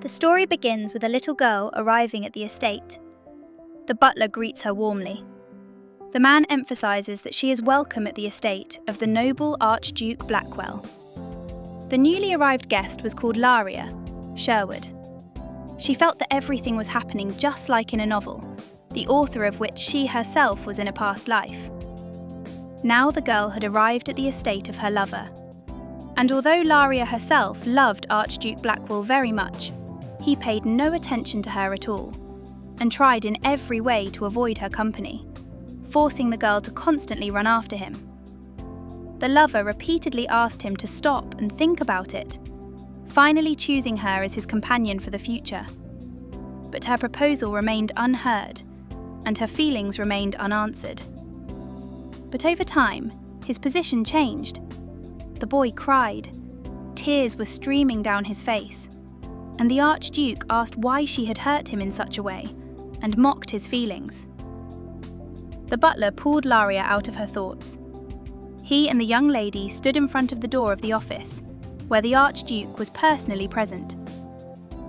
The story begins with a little girl arriving at the estate. The butler greets her warmly. The man emphasises that she is welcome at the estate of the noble Archduke Blackwell. The newly arrived guest was called Laria, Sherwood. She felt that everything was happening just like in a novel, the author of which she herself was in a past life. Now the girl had arrived at the estate of her lover. And although Laria herself loved Archduke Blackwell very much, he paid no attention to her at all, and tried in every way to avoid her company, forcing the girl to constantly run after him. The lover repeatedly asked him to stop and think about it, finally choosing her as his companion for the future. But her proposal remained unheard, and her feelings remained unanswered. But over time, his position changed. The boy cried. Tears were streaming down his face, and the Archduke asked why she had hurt him in such a way, and mocked his feelings. The butler pulled Laria out of her thoughts. He and the young lady stood in front of the door of the office, where the Archduke was personally present.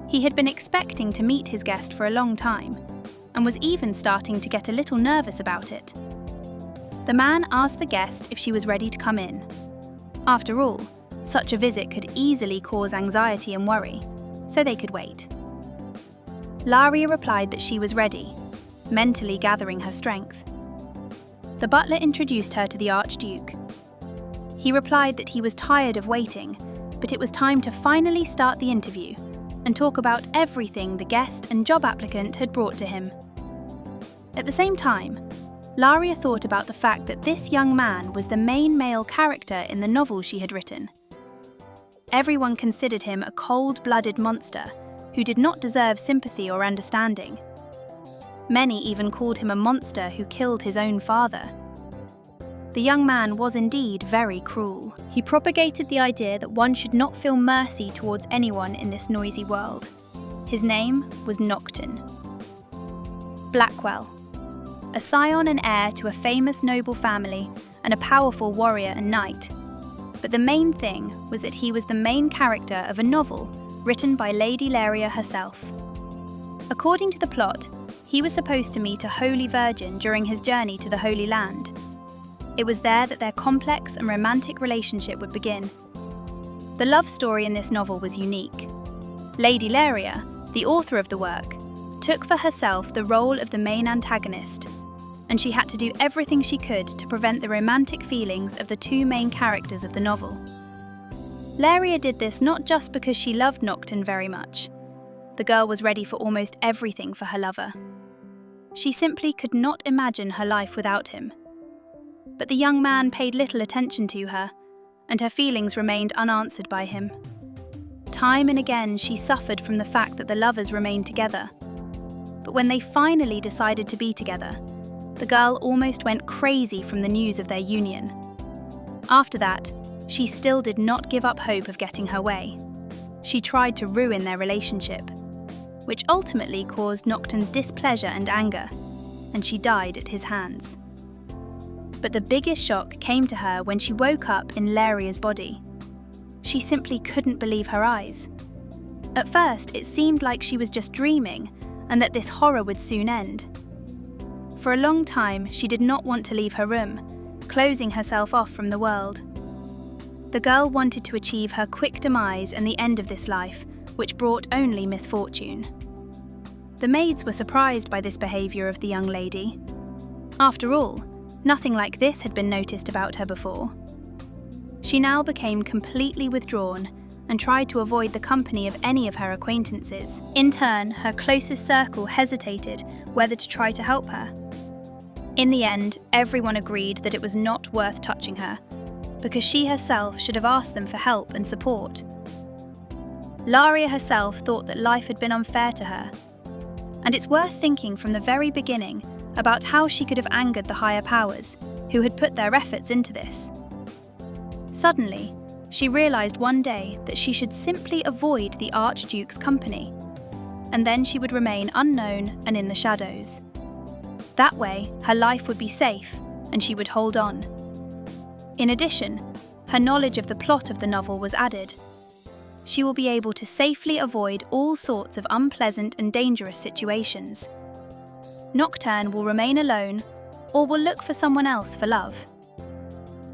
He had been expecting to meet his guest for a long time, and was even starting to get a little nervous about it. The man asked the guest if she was ready to come in. After all, such a visit could easily cause anxiety and worry, so they could wait. Laria replied that she was ready, mentally gathering her strength. The butler introduced her to the Archduke. He replied that he was tired of waiting, but it was time to finally start the interview and talk about everything the guest and job applicant had brought to him. At the same time, Laria thought about the fact that this young man was the main male character in the novel she had written. Everyone considered him a cold-blooded monster who did not deserve sympathy or understanding. Many even called him a monster who killed his own father. The young man was indeed very cruel. He propagated the idea that one should not feel mercy towards anyone in this noisy world. His name was Nocturne. Blackwell, a scion and heir to a famous noble family and a powerful warrior and knight. But the main thing was that he was the main character of a novel written by Lady Laria herself. According to the plot, he was supposed to meet a holy virgin during his journey to the Holy Land. It was there that their complex and romantic relationship would begin. The love story in this novel was unique. Lady Laria, the author of the work, took for herself the role of the main antagonist, and she had to do everything she could to prevent the romantic feelings of the two main characters of the novel. Laria did this not just because she loved Nocturne very much. The girl was ready for almost everything for her lover. She simply could not imagine her life without him. But the young man paid little attention to her, and her feelings remained unanswered by him. Time and again she suffered from the fact that the lovers remained together. But when they finally decided to be together, the girl almost went crazy from the news of their union. After that, she still did not give up hope of getting her way. She tried to ruin their relationship, which ultimately caused Nocturne's displeasure and anger, and she died at his hands. But the biggest shock came to her when she woke up in Laria's body. She simply couldn't believe her eyes. At first, it seemed like she was just dreaming, and that this horror would soon end. For a long time, she did not want to leave her room, closing herself off from the world. The girl wanted to achieve her quick demise and the end of this life, which brought only misfortune. The maids were surprised by this behaviour of the young lady. After all, nothing like this had been noticed about her before. She now became completely withdrawn and tried to avoid the company of any of her acquaintances. In turn, her closest circle hesitated whether to try to help her. In the end, everyone agreed that it was not worth touching her, because she herself should have asked them for help and support. Laria herself thought that life had been unfair to her, and it's worth thinking from the very beginning about how she could have angered the higher powers, who had put their efforts into this. Suddenly, she realised one day that she should simply avoid the Archduke's company, and then she would remain unknown and in the shadows. That way, her life would be safe, and she would hold on. In addition, her knowledge of the plot of the novel was added. she will be able to safely avoid all sorts of unpleasant and dangerous situations. Nocturne will remain alone or will look for someone else for love.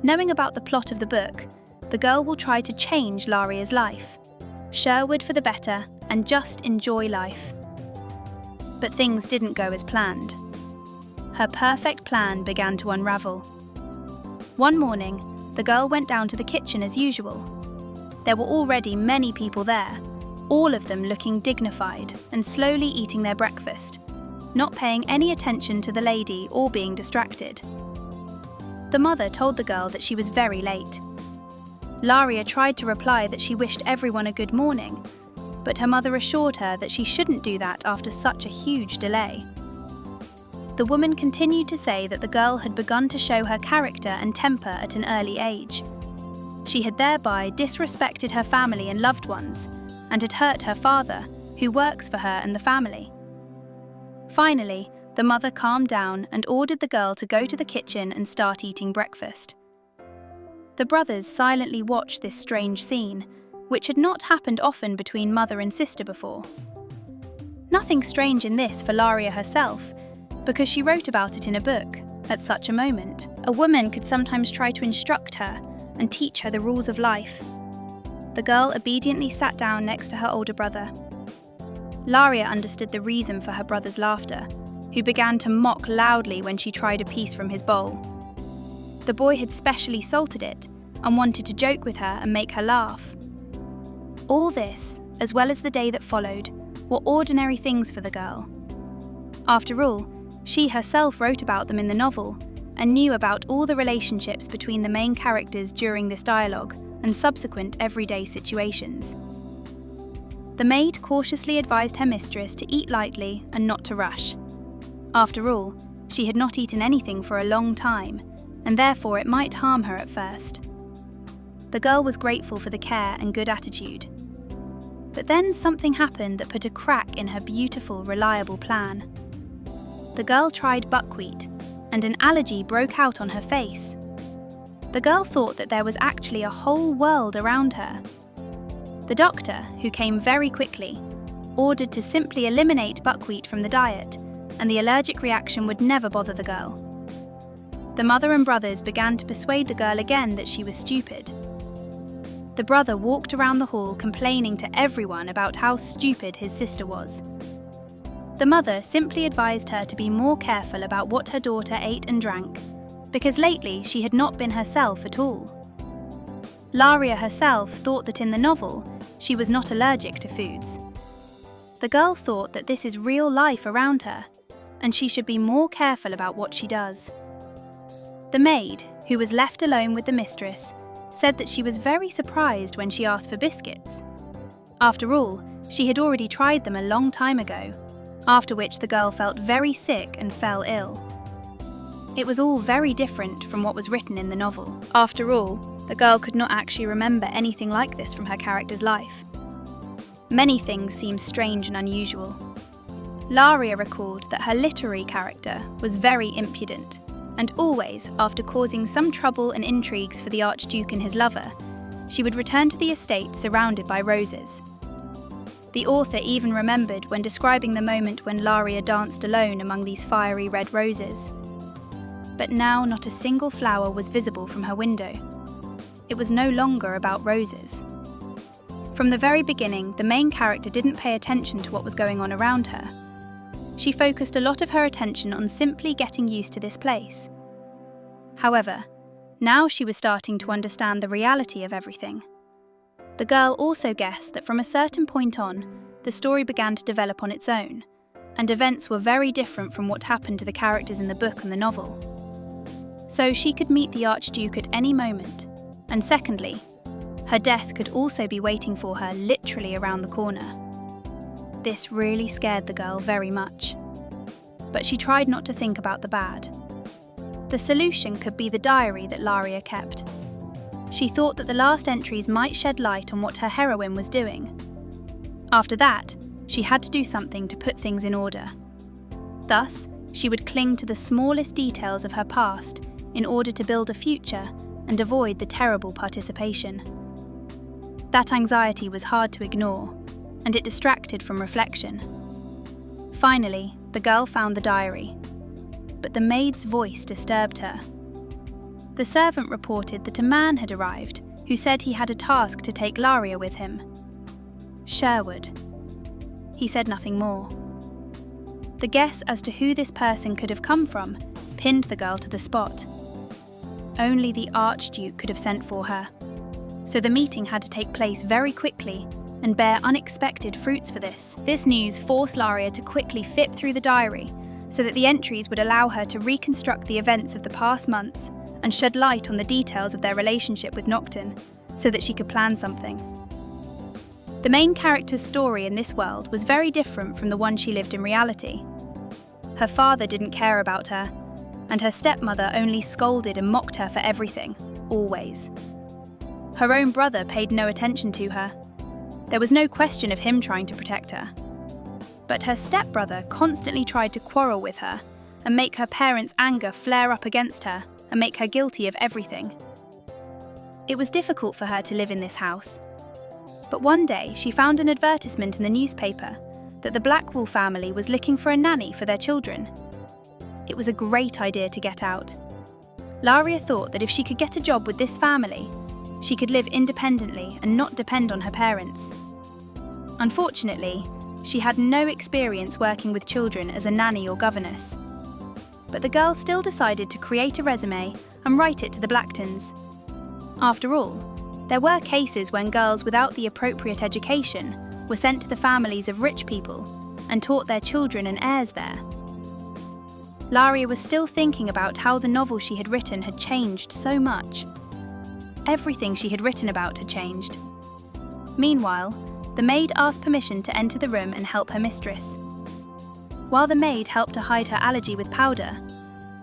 Knowing about the plot of the book, the girl will try to change Laria's life, Sherwood for the better, and just enjoy life. But things didn't go as planned. Her perfect plan began to unravel. One morning, the girl went down to the kitchen as usual. There were already many people there, all of them looking dignified and slowly eating their breakfast, not paying any attention to the lady or being distracted. The mother told the girl that she was very late. Laria tried to reply that she wished everyone a good morning, but her mother assured her that she shouldn't do that after such a huge delay. The woman continued to say that the girl had begun to show her character and temper at an early age. She had thereby disrespected her family and loved ones, and had hurt her father, who works for her and the family. Finally, the mother calmed down and ordered the girl to go to the kitchen and start eating breakfast. The brothers silently watched this strange scene, which had not happened often between mother and sister before. Nothing strange in this for Laria herself, because she wrote about it in a book. At such a moment, a woman could sometimes try to instruct her and teach her the rules of life. The girl obediently sat down next to her older brother. Laria understood the reason for her brother's laughter, who began to mock loudly when she tried a piece from his bowl. The boy had specially salted it and wanted to joke with her and make her laugh. All this, as well as the day that followed, were ordinary things for the girl. After all, she herself wrote about them in the novel and knew about all the relationships between the main characters during this dialogue and subsequent everyday situations. The maid cautiously advised her mistress to eat lightly and not to rush. After all, she had not eaten anything for a long time, and therefore it might harm her at first. The girl was grateful for the care and good attitude. But then something happened that put a crack in her beautiful, reliable plan. The girl tried buckwheat, and an allergy broke out on her face. The girl thought that there was actually a whole world around her. The doctor, who came very quickly, ordered to simply eliminate buckwheat from the diet, and the allergic reaction would never bother the girl. The mother and brothers began to persuade the girl again that she was stupid. The brother walked around the hall complaining to everyone about how stupid his sister was. The mother simply advised her to be more careful about what her daughter ate and drank, because lately she had not been herself at all. Laria herself thought that in the novel, she was not allergic to foods. The girl thought that this is real life around her, and she should be more careful about what she does. The maid, who was left alone with the mistress, said that she was very surprised when she asked for biscuits. After all, she had already tried them a long time ago, after which the girl felt very sick and fell ill. It was all very different from what was written in the novel. After all, the girl could not actually remember anything like this from her character's life. Many things seemed strange and unusual. Laria recalled that her literary character was very impudent, and always, after causing some trouble and intrigues for the Archduke and his lover, she would return to the estate surrounded by roses. The author even remembered when describing the moment when Laria danced alone among these fiery red roses. But now not a single flower was visible from her window. It was no longer about roses. From the very beginning, the main character didn't pay attention to what was going on around her. She focused a lot of her attention on simply getting used to this place. However, now she was starting to understand the reality of everything. The girl also guessed that from a certain point on, the story began to develop on its own, and events were very different from what happened to the characters in the book and the novel. So she could meet the Archduke at any moment, and secondly, her death could also be waiting for her literally around the corner. This really scared the girl very much. But she tried not to think about the bad. The solution could be the diary that Laria kept. She thought that the last entries might shed light on what her heroine was doing. After that, she had to do something to put things in order. Thus, she would cling to the smallest details of her past in order to build a future and avoid the terrible participation. That anxiety was hard to ignore, and it distracted from reflection. Finally, the girl found the diary, but the maid's voice disturbed her. The servant reported that a man had arrived who said he had a task to take Laria with him. Sherwood. He said nothing more. The guess as to who this person could have come from pinned the girl to the spot. Only the Archduke could have sent for her, so the meeting had to take place very quickly and bear unexpected fruits for this. This news forced Laria to quickly flip through the diary so that the entries would allow her to reconstruct the events of the past months and shed light on the details of their relationship with Nocturne so that she could plan something. The main character's story in this world was very different from the one she lived in reality. Her father didn't care about her, and her stepmother only scolded and mocked her for everything, always. Her own brother paid no attention to her. There was no question of him trying to protect her. But her stepbrother constantly tried to quarrel with her and make her parents' anger flare up against her and make her guilty of everything. It was difficult for her to live in this house. But one day she found an advertisement in the newspaper that the Blackwall family was looking for a nanny for their children. It was a great idea to get out. Laria thought that if she could get a job with this family, she could live independently and not depend on her parents. Unfortunately, she had no experience working with children as a nanny or governess. But the girl still decided to create a resume and write it to the Blacktons. After all, there were cases when girls without the appropriate education were sent to the families of rich people and taught their children and heirs there. Laria was still thinking about how the novel she had written had changed so much. Everything she had written about had changed. Meanwhile, the maid asked permission to enter the room and help her mistress. While the maid helped to hide her allergy with powder,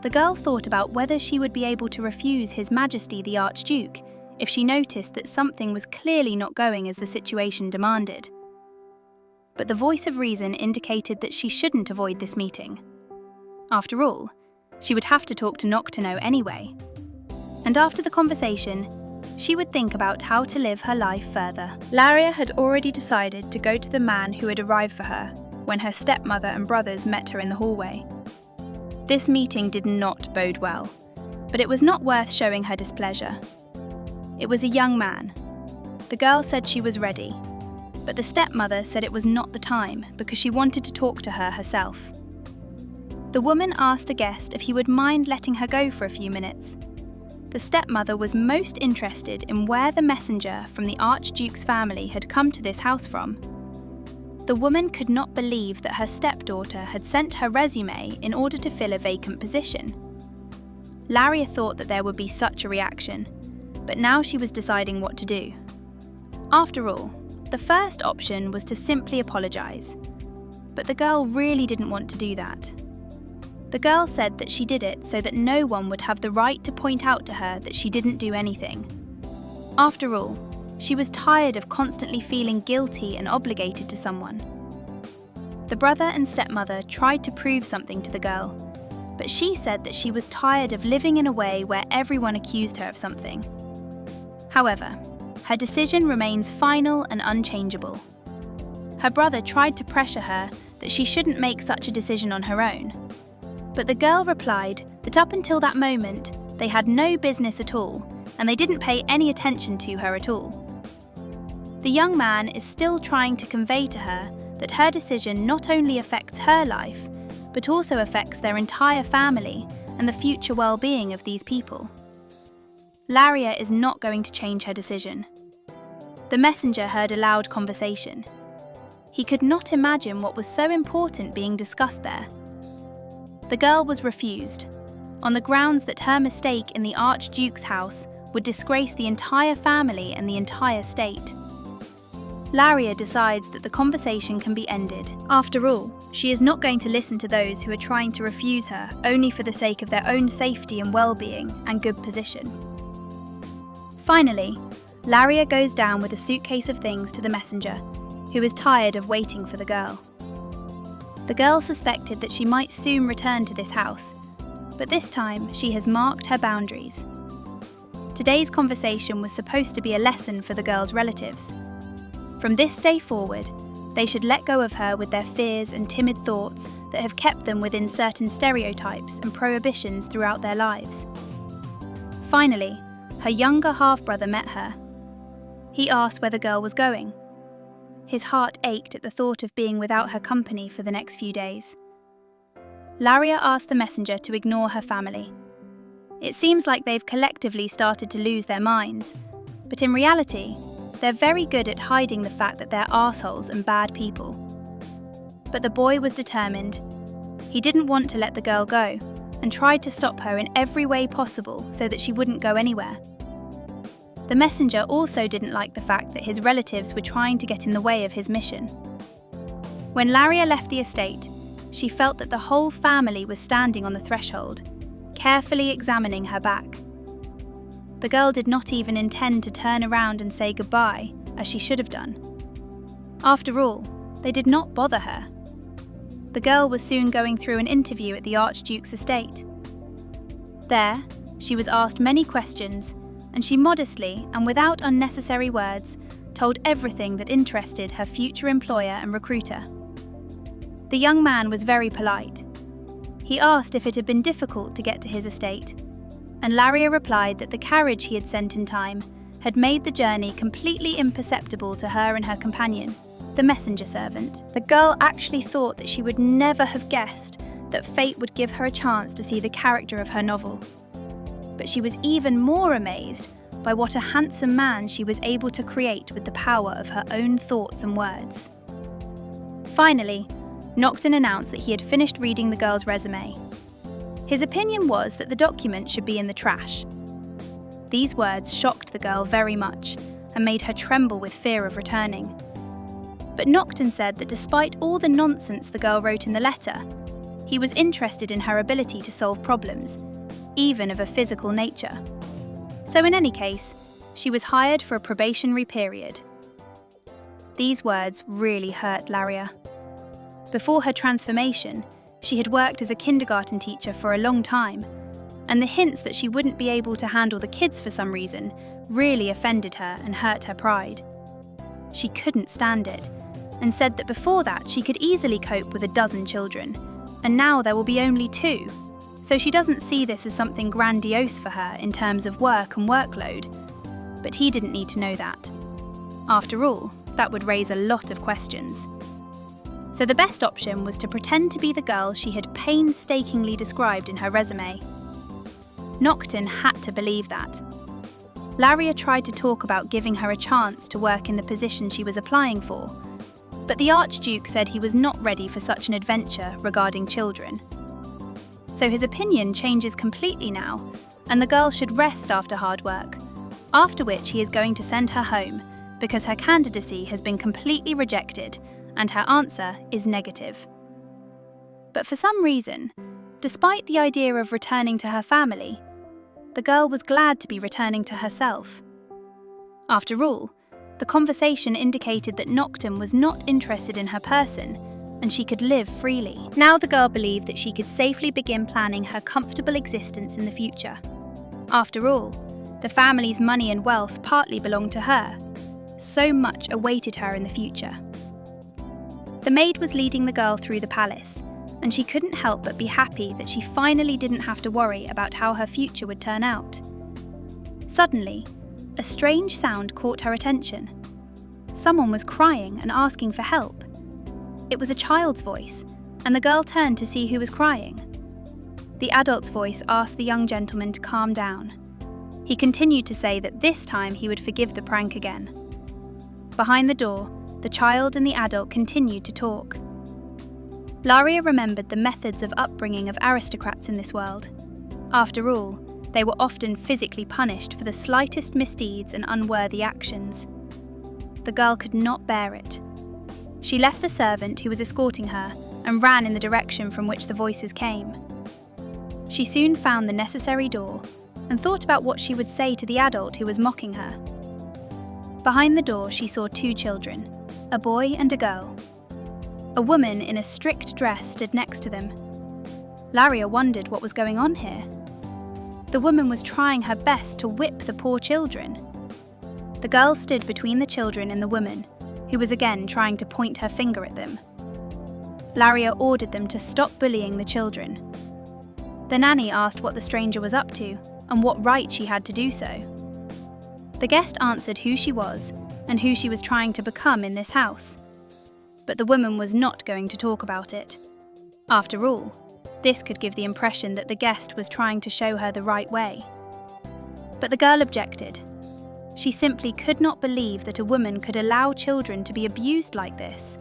the girl thought about whether she would be able to refuse His Majesty the Archduke if she noticed that something was clearly not going as the situation demanded. But the voice of reason indicated that she shouldn't avoid this meeting. After all, she would have to talk to Nocturne anyway. And after the conversation, she would think about how to live her life further. Laria had already decided to go to the man who had arrived for her when her stepmother and brothers met her in the hallway. This meeting did not bode well, but it was not worth showing her displeasure. It was a young man. The girl said she was ready, but the stepmother said it was not the time because she wanted to talk to her herself. The woman asked the guest if he would mind letting her go for a few minutes. The stepmother was most interested in where the messenger from the Archduke's family had come to this house from. The woman could not believe that her stepdaughter had sent her resume in order to fill a vacant position. Laria thought that there would be such a reaction, but now she was deciding what to do. After all, the first option was to simply apologise, but the girl really didn't want to do that. The girl said that she did it so that no one would have the right to point out to her that she didn't do anything. After all, she was tired of constantly feeling guilty and obligated to someone. The brother and stepmother tried to prove something to the girl, but she said that she was tired of living in a way where everyone accused her of something. However, her decision remains final and unchangeable. Her brother tried to pressure her that she shouldn't make such a decision on her own, but the girl replied that up until that moment, they had no business at all, and they didn't pay any attention to her at all. The young man is still trying to convey to her that her decision not only affects her life, but also affects their entire family and the future well-being of these people. Laria is not going to change her decision. The messenger heard a loud conversation. He could not imagine what was so important being discussed there. The girl was refused, on the grounds that her mistake in the Archduke's house would disgrace the entire family and the entire state. Laria decides that the conversation can be ended. After all, she is not going to listen to those who are trying to refuse her only for the sake of their own safety and well-being and good position. Finally, Laria goes down with a suitcase of things to the messenger, who is tired of waiting for the girl. The girl suspected that she might soon return to this house, but this time she has marked her boundaries. Today's conversation was supposed to be a lesson for the girl's relatives. From this day forward, they should let go of her with their fears and timid thoughts that have kept them within certain stereotypes and prohibitions throughout their lives. Finally, her younger half-brother met her. He asked where the girl was going. His heart ached at the thought of being without her company for the next few days. Laria asked the messenger to ignore her family. It seems like they've collectively started to lose their minds, but in reality, they're very good at hiding the fact that they're arseholes and bad people. But the boy was determined. He didn't want to let the girl go and tried to stop her in every way possible so that she wouldn't go anywhere. The messenger also didn't like the fact that his relatives were trying to get in the way of his mission. When Laria left the estate, she felt that the whole family was standing on the threshold, carefully examining her back. The girl did not even intend to turn around and say goodbye, as she should have done. After all, they did not bother her. The girl was soon going through an interview at the Archduke's estate. There, she was asked many questions, and she modestly and without unnecessary words told everything that interested her future employer and recruiter. The young man was very polite. He asked if it had been difficult to get to his estate, and Laria replied that the carriage he had sent in time had made the journey completely imperceptible to her and her companion, the messenger servant. The girl actually thought that she would never have guessed that fate would give her a chance to see the character of her novel. But she was even more amazed by what a handsome man she was able to create with the power of her own thoughts and words. Finally, Nocturne announced that he had finished reading the girl's resume. His opinion was that the document should be in the trash. These words shocked the girl very much and made her tremble with fear of returning. But Nocturne said that despite all the nonsense the girl wrote in the letter, he was interested in her ability to solve problems, even of a physical nature. So in any case, she was hired for a probationary period. These words really hurt Laria. Before her transformation, she had worked as a kindergarten teacher for a long time, and the hints that she wouldn't be able to handle the kids for some reason really offended her and hurt her pride. She couldn't stand it, and said that before that she could easily cope with 12 children, and now there will be only 2, so she doesn't see this as something grandiose for her in terms of work and workload. But he didn't need to know that. After all, that would raise a lot of questions. So the best option was to pretend to be the girl she had painstakingly described in her resume. Nocturne had to believe that. Laria tried to talk about giving her a chance to work in the position she was applying for, but the Archduke said he was not ready for such an adventure regarding children. So his opinion changes completely now, and the girl should rest after hard work, after which he is going to send her home because her candidacy has been completely rejected and her answer is negative. But for some reason, despite the idea of returning to her family, the girl was glad to be returning to herself. After all, the conversation indicated that Nocturne was not interested in her person and she could live freely. Now the girl believed that she could safely begin planning her comfortable existence in the future. After all, the family's money and wealth partly belonged to her. So much awaited her in the future. The maid was leading the girl through the palace, and she couldn't help but be happy that she finally didn't have to worry about how her future would turn out. Suddenly, a strange sound caught her attention. Someone was crying and asking for help. It was a child's voice, and the girl turned to see who was crying. The adult's voice asked the young gentleman to calm down. He continued to say that this time he would forgive the prank again. Behind the door, the child and the adult continued to talk. Laria remembered the methods of upbringing of aristocrats in this world. After all, they were often physically punished for the slightest misdeeds and unworthy actions. The girl could not bear it. She left the servant who was escorting her and ran in the direction from which the voices came. She soon found the necessary door and thought about what she would say to the adult who was mocking her. Behind the door, she saw 2 children, a boy and a girl. A woman in a strict dress stood next to them. Laria wondered what was going on here. The woman was trying her best to whip the poor children. The girl stood between the children and the woman, who was again trying to point her finger at them. Laria ordered them to stop bullying the children. The nanny asked what the stranger was up to and what right she had to do so. The guest answered who she was and who she was trying to become in this house. But the woman was not going to talk about it. After all, this could give the impression that the guest was trying to show her the right way. But the girl objected. She simply could not believe that a woman could allow children to be abused like this.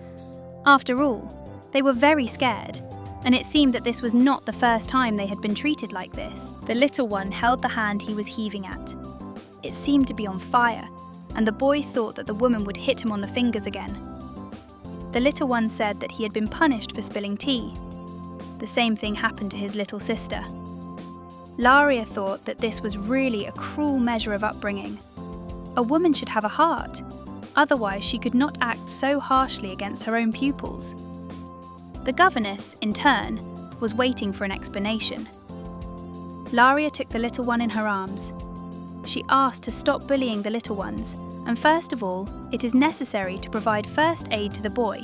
After all, they were very scared, and it seemed that this was not the first time they had been treated like this. The little one held the hand he was heaving at. It seemed to be on fire, and the boy thought that the woman would hit him on the fingers again. The little one said that he had been punished for spilling tea. The same thing happened to his little sister. Laria thought that this was really a cruel measure of upbringing. A woman should have a heart, otherwise she could not act so harshly against her own pupils. The governess, in turn, was waiting for an explanation. Laria took the little one in her arms. She asked to stop bullying the little ones, and first of all, it is necessary to provide first aid to the boy,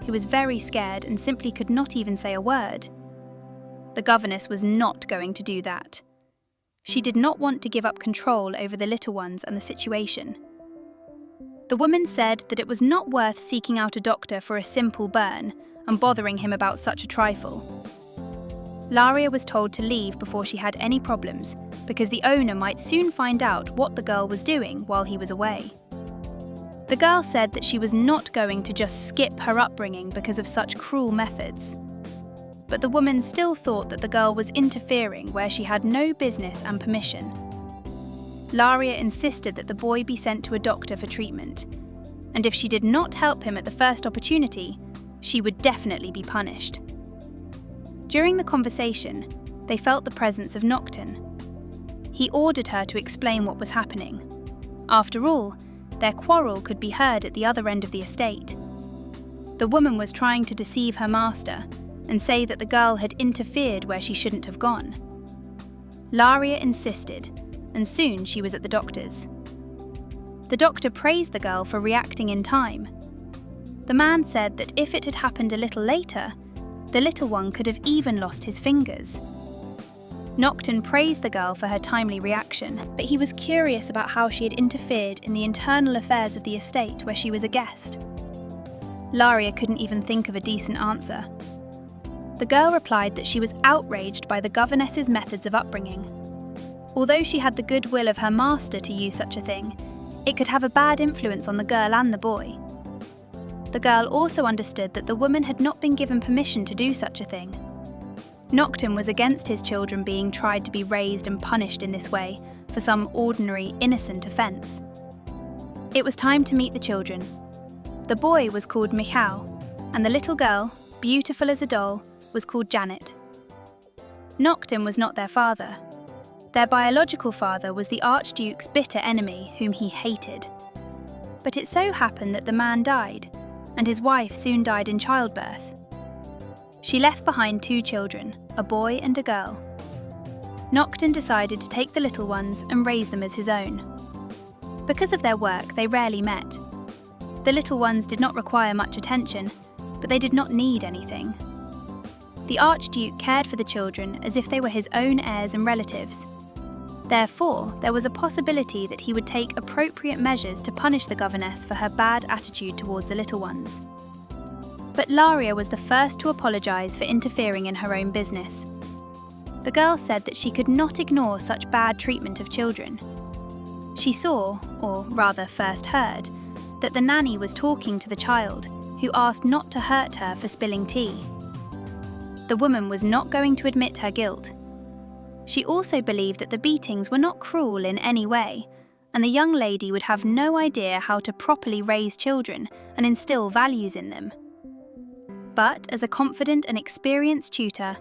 who was very scared and simply could not even say a word. The governess was not going to do that. She did not want to give up control over the little ones and the situation. The woman said that it was not worth seeking out a doctor for a simple burn and bothering him about such a trifle. Laria was told to leave before she had any problems, because the owner might soon find out what the girl was doing while he was away. The girl said that she was not going to just skip her upbringing because of such cruel methods. But the woman still thought that the girl was interfering where she had no business and permission. Laria insisted that the boy be sent to a doctor for treatment, and if she did not help him at the first opportunity, she would definitely be punished. During the conversation, they felt the presence of Nocturne. He ordered her to explain what was happening. After all, their quarrel could be heard at the other end of the estate. The woman was trying to deceive her master and say that the girl had interfered where she shouldn't have gone. Laria insisted, and soon she was at the doctor's. The doctor praised the girl for reacting in time. The man said that if it had happened a little later, the little one could have even lost his fingers. Nocturne praised the girl for her timely reaction, but he was curious about how she had interfered in the internal affairs of the estate where she was a guest. Laria couldn't even think of a decent answer. The girl replied that she was outraged by the governess's methods of upbringing. Although she had the goodwill of her master to use such a thing, it could have a bad influence on the girl and the boy. The girl also understood that the woman had not been given permission to do such a thing. Nocturne was against his children being tried to be raised and punished in this way for some ordinary, innocent offence. It was time to meet the children. The boy was called Michał, and the little girl, beautiful as a doll, was called Janet. Nocturne was not their father. Their biological father was the Archduke's bitter enemy whom he hated. But it so happened that the man died, and his wife soon died in childbirth. She left behind 2 children, a boy and a girl. Nocturne decided to take the little ones and raise them as his own. Because of their work, they rarely met. The little ones did not require much attention, but they did not need anything. The Archduke cared for the children as if they were his own heirs and relatives. Therefore, there was a possibility that he would take appropriate measures to punish the governess for her bad attitude towards the little ones. But Laria was the first to apologise for interfering in her own business. The girl said that she could not ignore such bad treatment of children. She saw, or rather first heard, that the nanny was talking to the child, who asked not to hurt her for spilling tea. The woman was not going to admit her guilt. She also believed that the beatings were not cruel in any way, and the young lady would have no idea how to properly raise children and instill values in them. But as a confident and experienced tutor,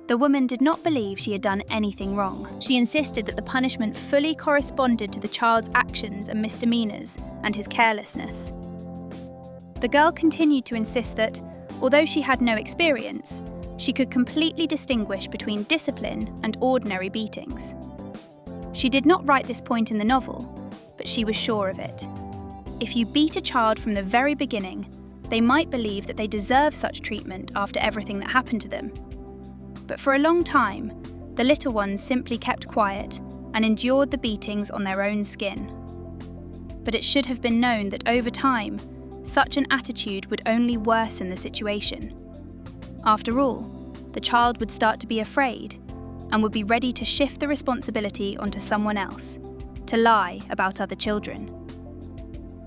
the woman did not believe she had done anything wrong. She insisted that the punishment fully corresponded to the child's actions and misdemeanours and his carelessness. The girl continued to insist that, although she had no experience, she could completely distinguish between discipline and ordinary beatings. She did not write this point in the novel, but she was sure of it. If you beat a child from the very beginning, they might believe that they deserve such treatment after everything that happened to them. But for a long time, the little ones simply kept quiet and endured the beatings on their own skin. But it should have been known that over time, such an attitude would only worsen the situation. After all, the child would start to be afraid and would be ready to shift the responsibility onto someone else, to lie about other children.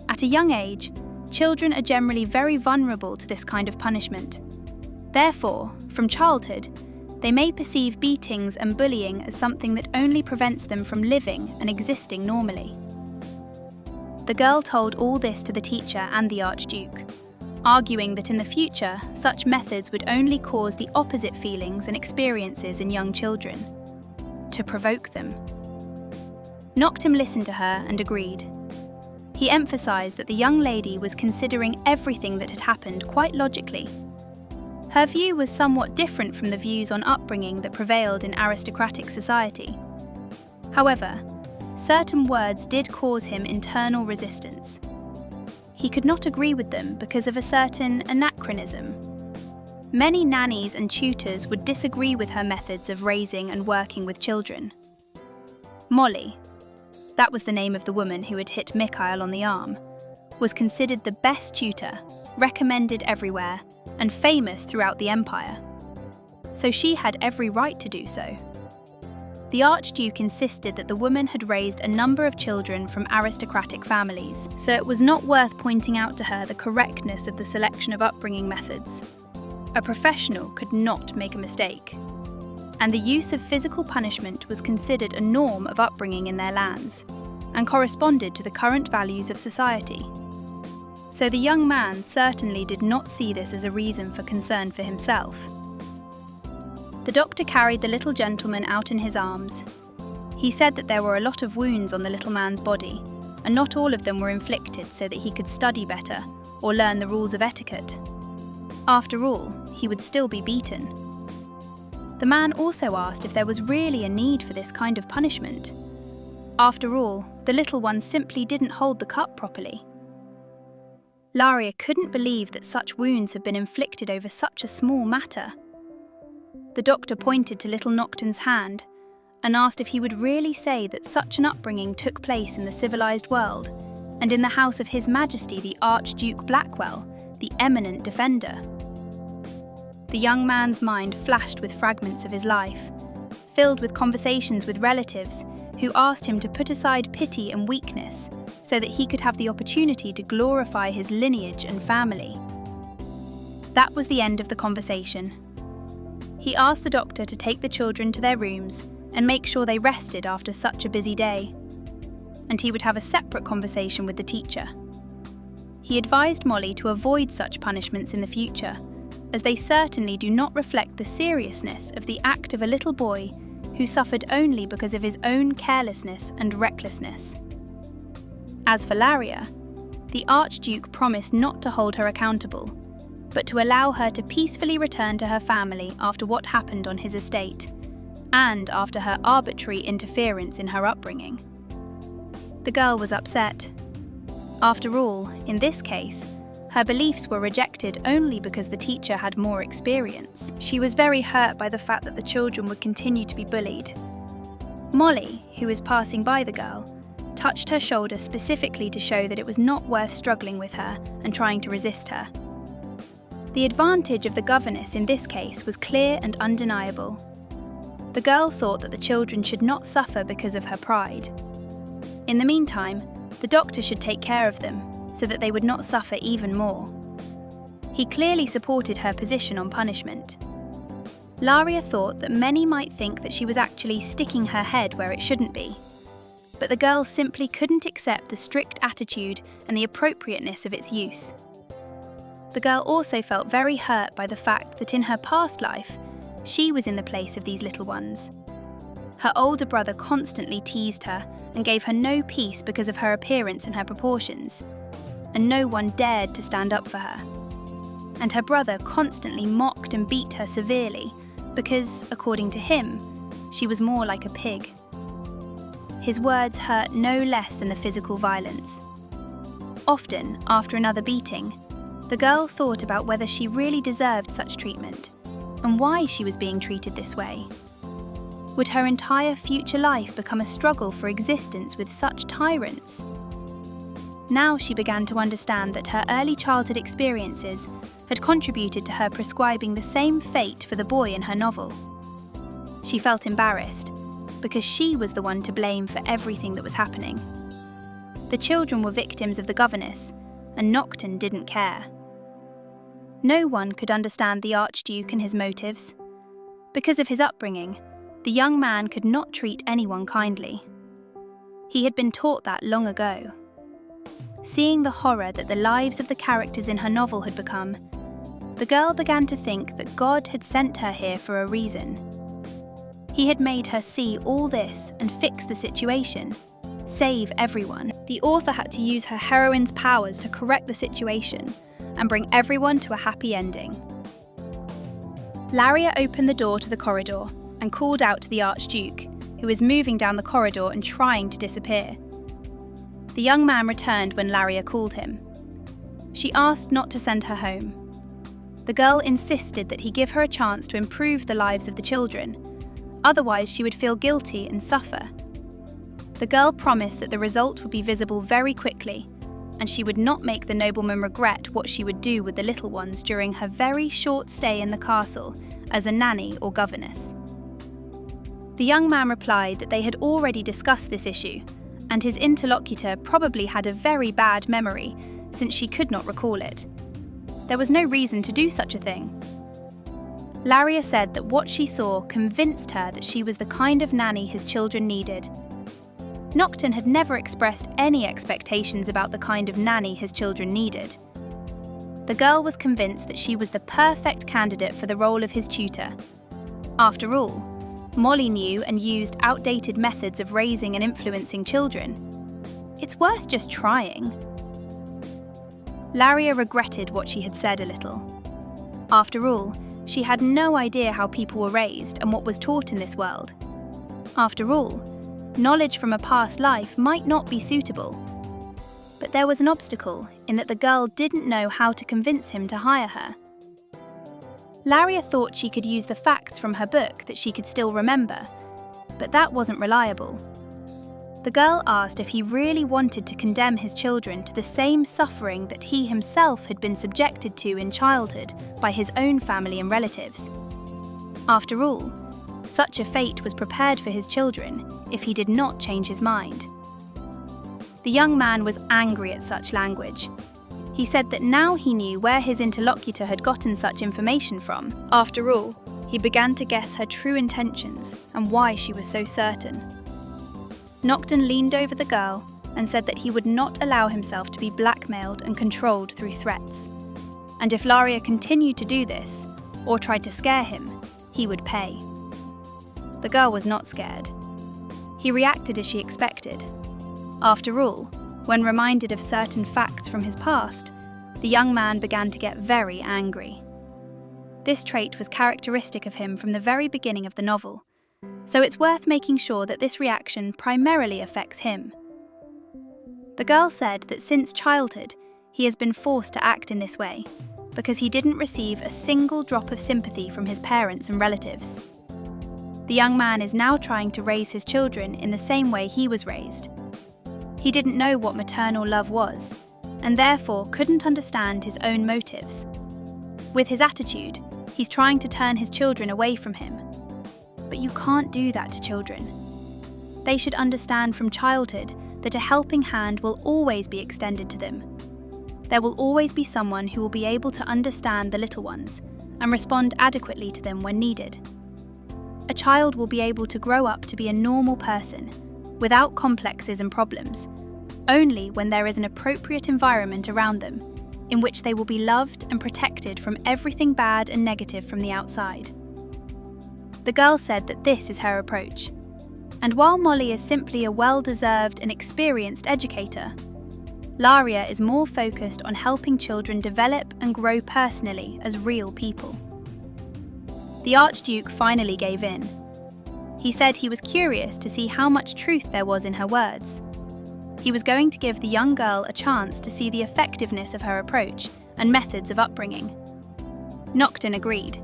At a young age, children are generally very vulnerable to this kind of punishment. Therefore, from childhood, they may perceive beatings and bullying as something that only prevents them from living and existing normally. The girl told all this to the teacher and the Archduke, arguing that in the future, such methods would only cause the opposite feelings and experiences in young children, to provoke them. Noctum listened to her and agreed. He emphasised that the young lady was considering everything that had happened quite logically. Her view was somewhat different from the views on upbringing that prevailed in aristocratic society. However, certain words did cause him internal resistance. He could not agree with them because of a certain anachronism. Many nannies and tutors would disagree with her methods of raising and working with children. Molly, that was the name of the woman who had hit Mikhail on the arm, was considered the best tutor, recommended everywhere, and famous throughout the empire. So she had every right to do so. The Archduke insisted that the woman had raised a number of children from aristocratic families, so it was not worth pointing out to her the correctness of the selection of upbringing methods. A professional could not make a mistake. And the use of physical punishment was considered a norm of upbringing in their lands, and corresponded to the current values of society. So the young man certainly did not see this as a reason for concern for himself. The doctor carried the little gentleman out in his arms. He said that there were a lot of wounds on the little man's body, and not all of them were inflicted so that he could study better or learn the rules of etiquette. After all, he would still be beaten. The man also asked if there was really a need for this kind of punishment. After all, the little one simply didn't hold the cup properly. Laria couldn't believe that such wounds had been inflicted over such a small matter. The doctor pointed to little Nocton's hand and asked if he would really say that such an upbringing took place in the civilized world and in the house of His Majesty the Archduke Blackwell, the eminent defender. The young man's mind flashed with fragments of his life, filled with conversations with relatives who asked him to put aside pity and weakness so that he could have the opportunity to glorify his lineage and family. That was the end of the conversation. He asked the doctor to take the children to their rooms and make sure they rested after such a busy day, and he would have a separate conversation with the teacher. He advised Molly to avoid such punishments in the future, as they certainly do not reflect the seriousness of the act of a little boy who suffered only because of his own carelessness and recklessness. As for Laria, the Archduke promised not to hold her accountable, but to allow her to peacefully return to her family after what happened on his estate, and after her arbitrary interference in her upbringing. The girl was upset. After all, in this case, her beliefs were rejected only because the teacher had more experience. She was very hurt by the fact that the children would continue to be bullied. Molly, who was passing by the girl, touched her shoulder specifically to show that it was not worth struggling with her and trying to resist her. The advantage of the governess in this case was clear and undeniable. The girl thought that the children should not suffer because of her pride. In the meantime, the doctor should take care of them, so that they would not suffer even more. He clearly supported her position on punishment. Laria thought that many might think that she was actually sticking her head where it shouldn't be, but the girl simply couldn't accept the strict attitude and the appropriateness of its use. The girl also felt very hurt by the fact that in her past life, she was in the place of these little ones. Her older brother constantly teased her and gave her no peace because of her appearance and her proportions, and no one dared to stand up for her. And her brother constantly mocked and beat her severely because, according to him, she was more like a pig. his words hurt no less than the physical violence. Often, after another beating, the girl thought about whether she really deserved such treatment and why she was being treated this way. Would her entire future life become a struggle for existence with such tyrants? Now she began to understand that her early childhood experiences had contributed to her prescribing the same fate for the boy in her novel. She felt embarrassed, because she was the one to blame for everything that was happening. The children were victims of the governess, and Nocturne didn't care. No one could understand the Archduke and his motives. Because of his upbringing, the young man could not treat anyone kindly. He had been taught that long ago. Seeing the horror that the lives of the characters in her novel had become, the girl began to think that God had sent her here for a reason. He had made her see all this and fix the situation, save everyone. The author had to use her heroine's powers to correct the situation and bring everyone to a happy ending. Laria opened the door to the corridor and called out to the Archduke, who was moving down the corridor and trying to disappear. The young man returned when Laria called him. She asked not to send her home. The girl insisted that he give her a chance to improve the lives of the children, otherwise she would feel guilty and suffer. The girl promised that the result would be visible very quickly, and she would not make the nobleman regret what she would do with the little ones during her very short stay in the castle as a nanny or governess. The young man replied that they had already discussed this issue, and his interlocutor probably had a very bad memory since she could not recall it. There was no reason to do such a thing. Laria said that what she saw convinced her that she was the kind of nanny his children needed. Nocturne had never expressed any expectations about the kind of nanny his children needed. The girl was convinced that she was the perfect candidate for the role of his tutor. After all, Molly knew and used outdated methods of raising and influencing children. It's worth just trying. Laria regretted what she had said a little. After all, she had no idea how people were raised and what was taught in this world. After all, knowledge from a past life might not be suitable. But there was an obstacle in that the girl didn't know how to convince him to hire her. Laria thought she could use the facts from her book that she could still remember, but that wasn't reliable. The girl asked if he really wanted to condemn his children to the same suffering that he himself had been subjected to in childhood by his own family and relatives. After all, such a fate was prepared for his children if he did not change his mind. The young man was angry at such language. He said that now he knew where his interlocutor had gotten such information from. After all, he began to guess her true intentions and why she was so certain. Nocturne leaned over the girl and said that he would not allow himself to be blackmailed and controlled through threats. And if Laria continued to do this, or tried to scare him, he would pay. The girl was not scared. He reacted as she expected. After all, when reminded of certain facts from his past, the young man began to get very angry. This trait was characteristic of him from the very beginning of the novel, so it's worth making sure that this reaction primarily affects him. The girl said that since childhood, he has been forced to act in this way, because he didn't receive a single drop of sympathy from his parents and relatives. The young man is now trying to raise his children in the same way he was raised. He didn't know what maternal love was, and therefore couldn't understand his own motives. With his attitude, he's trying to turn his children away from him. But you can't do that to children. They should understand from childhood that a helping hand will always be extended to them. There will always be someone who will be able to understand the little ones and respond adequately to them when needed. A child will be able to grow up to be a normal person, without complexes and problems, only when there is an appropriate environment around them, in which they will be loved and protected from everything bad and negative from the outside. The girl said that this is her approach. And while Molly is simply a well-deserved and experienced educator, Laria is more focused on helping children develop and grow personally as real people. The Archduke finally gave in. He said he was curious to see how much truth there was in her words. He was going to give the young girl a chance to see the effectiveness of her approach and methods of upbringing. Nocturne agreed.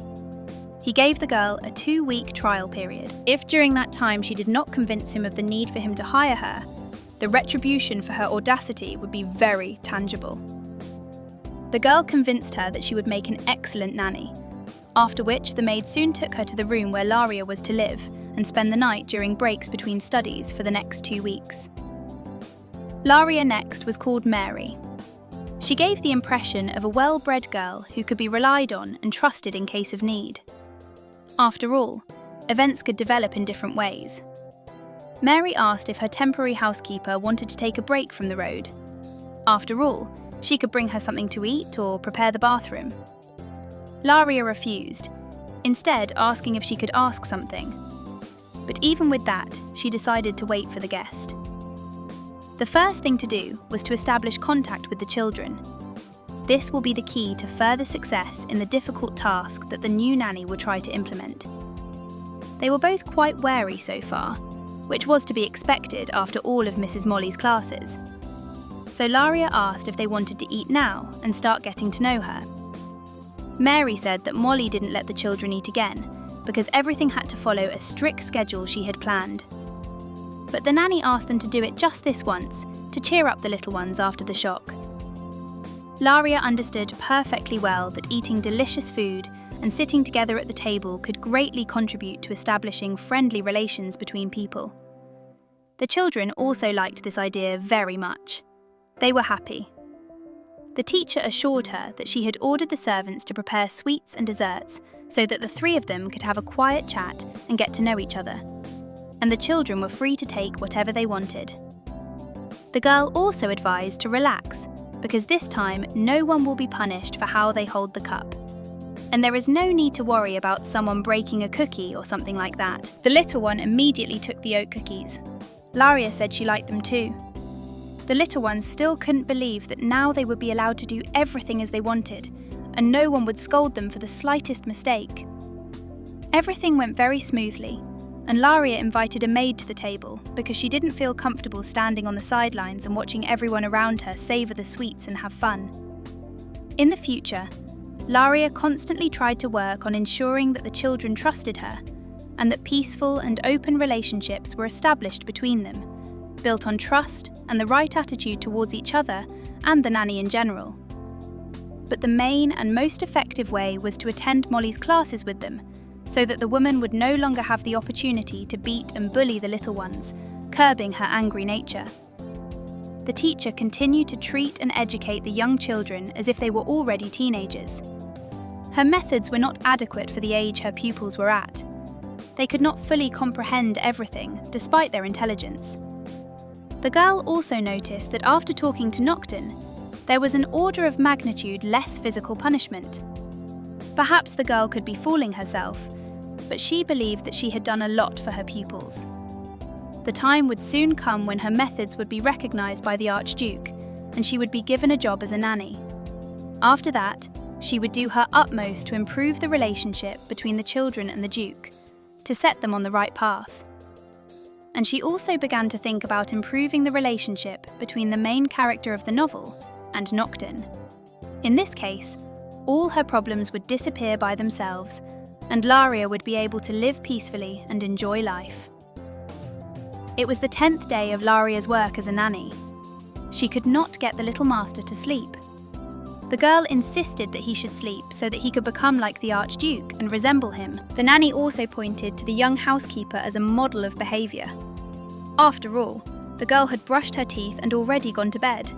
He gave the girl a 2-week trial period. If during that time she did not convince him of the need for him to hire her, the retribution for her audacity would be very tangible. The girl convinced her that she would make an excellent nanny, after which the maid soon took her to the room where Laria was to live and spend the night during breaks between studies for the next 2 weeks. Laria next was called Mary. She gave the impression of a well-bred girl who could be relied on and trusted in case of need. After all, events could develop in different ways. Mary asked if her temporary housekeeper wanted to take a break from the road. After all, she could bring her something to eat or prepare the bathroom. Laria refused, instead asking if she could ask something. But even with that, she decided to wait for the guest. The first thing to do was to establish contact with the children. This will be the key to further success in the difficult task that the new nanny will try to implement. They were both quite wary so far, which was to be expected after all of Mrs. Molly's classes. So Laria asked if they wanted to eat now and start getting to know her. Mary said that Molly didn't let the children eat again because everything had to follow a strict schedule she had planned. But the nanny asked them to do it just this once, to cheer up the little ones after the shock. Laria understood perfectly well that eating delicious food and sitting together at the table could greatly contribute to establishing friendly relations between people. The children also liked this idea very much. They were happy. The teacher assured her that she had ordered the servants to prepare sweets and desserts so that the 3 of them could have a quiet chat and get to know each other. And the children were free to take whatever they wanted. The girl also advised to relax, because this time no one will be punished for how they hold the cup. And there is no need to worry about someone breaking a cookie or something like that. The little one immediately took the oat cookies. Laria said she liked them too. The little ones still couldn't believe that now they would be allowed to do everything as they wanted, and no one would scold them for the slightest mistake. Everything went very smoothly, and Laria invited a maid to the table because she didn't feel comfortable standing on the sidelines and watching everyone around her savour the sweets and have fun. In the future, Laria constantly tried to work on ensuring that the children trusted her and that peaceful and open relationships were established between them, built on trust and the right attitude towards each other and the nanny in general. But the main and most effective way was to attend Molly's classes with them, so that the woman would no longer have the opportunity to beat and bully the little ones, curbing her angry nature. The teacher continued to treat and educate the young children as if they were already teenagers. Her methods were not adequate for the age her pupils were at. They could not fully comprehend everything, despite their intelligence. The girl also noticed that after talking to Nocturne, there was an order of magnitude less physical punishment. Perhaps the girl could be fooling herself, but she believed that she had done a lot for her pupils. The time would soon come when her methods would be recognised by the Archduke, and she would be given a job as a nanny. After that, she would do her utmost to improve the relationship between the children and the Duke, to set them on the right path. And she also began to think about improving the relationship between the main character of the novel and Nocturne. In this case, all her problems would disappear by themselves, and Laria would be able to live peacefully and enjoy life. It was the 10th day of Laria's work as a nanny. She could not get the little master to sleep. The girl insisted that he should sleep so that he could become like the Archduke and resemble him. The nanny also pointed to the young housekeeper as a model of behaviour. After all, the girl had brushed her teeth and already gone to bed.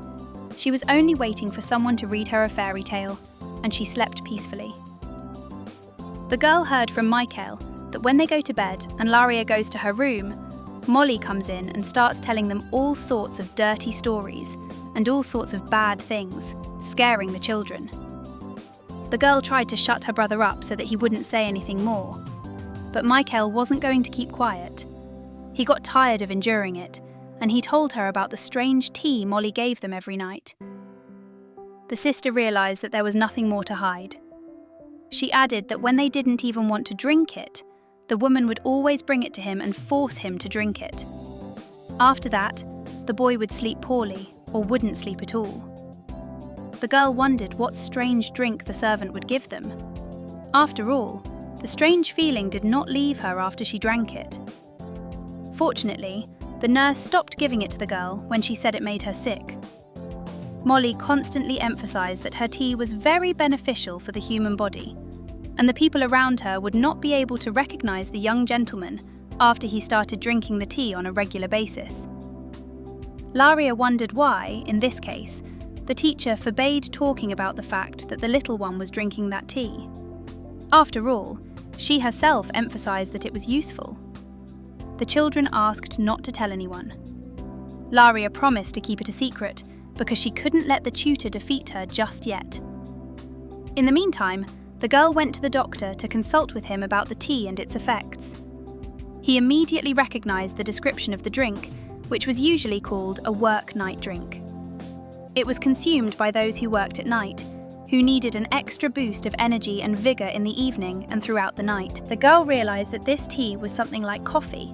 She was only waiting for someone to read her a fairy tale, and she slept peacefully. The girl heard from Michael that when they go to bed and Laria goes to her room, Molly comes in and starts telling them all sorts of dirty stories and all sorts of bad things, scaring the children. The girl tried to shut her brother up so that he wouldn't say anything more, but Michael wasn't going to keep quiet. He got tired of enduring it, and he told her about the strange tea Molly gave them every night. The sister realised that there was nothing more to hide. She added that when they didn't even want to drink it, the woman would always bring it to him and force him to drink it. After that, the boy would sleep poorly or wouldn't sleep at all. The girl wondered what strange drink the servant would give them. After all, the strange feeling did not leave her after she drank it. Fortunately, the nurse stopped giving it to the girl when she said it made her sick. Molly constantly emphasized that her tea was very beneficial for the human body, and the people around her would not be able to recognize the young gentleman after he started drinking the tea on a regular basis. Laria wondered why, in this case, the teacher forbade talking about the fact that the little one was drinking that tea. After all, she herself emphasized that it was useful. The children asked not to tell anyone. Laria promised to keep it a secret because she couldn't let the tutor defeat her just yet. In the meantime, the girl went to the doctor to consult with him about the tea and its effects. He immediately recognized the description of the drink, which was usually called a work night drink. It was consumed by those who worked at night, who needed an extra boost of energy and vigor in the evening and throughout the night. The girl realized that this tea was something like coffee.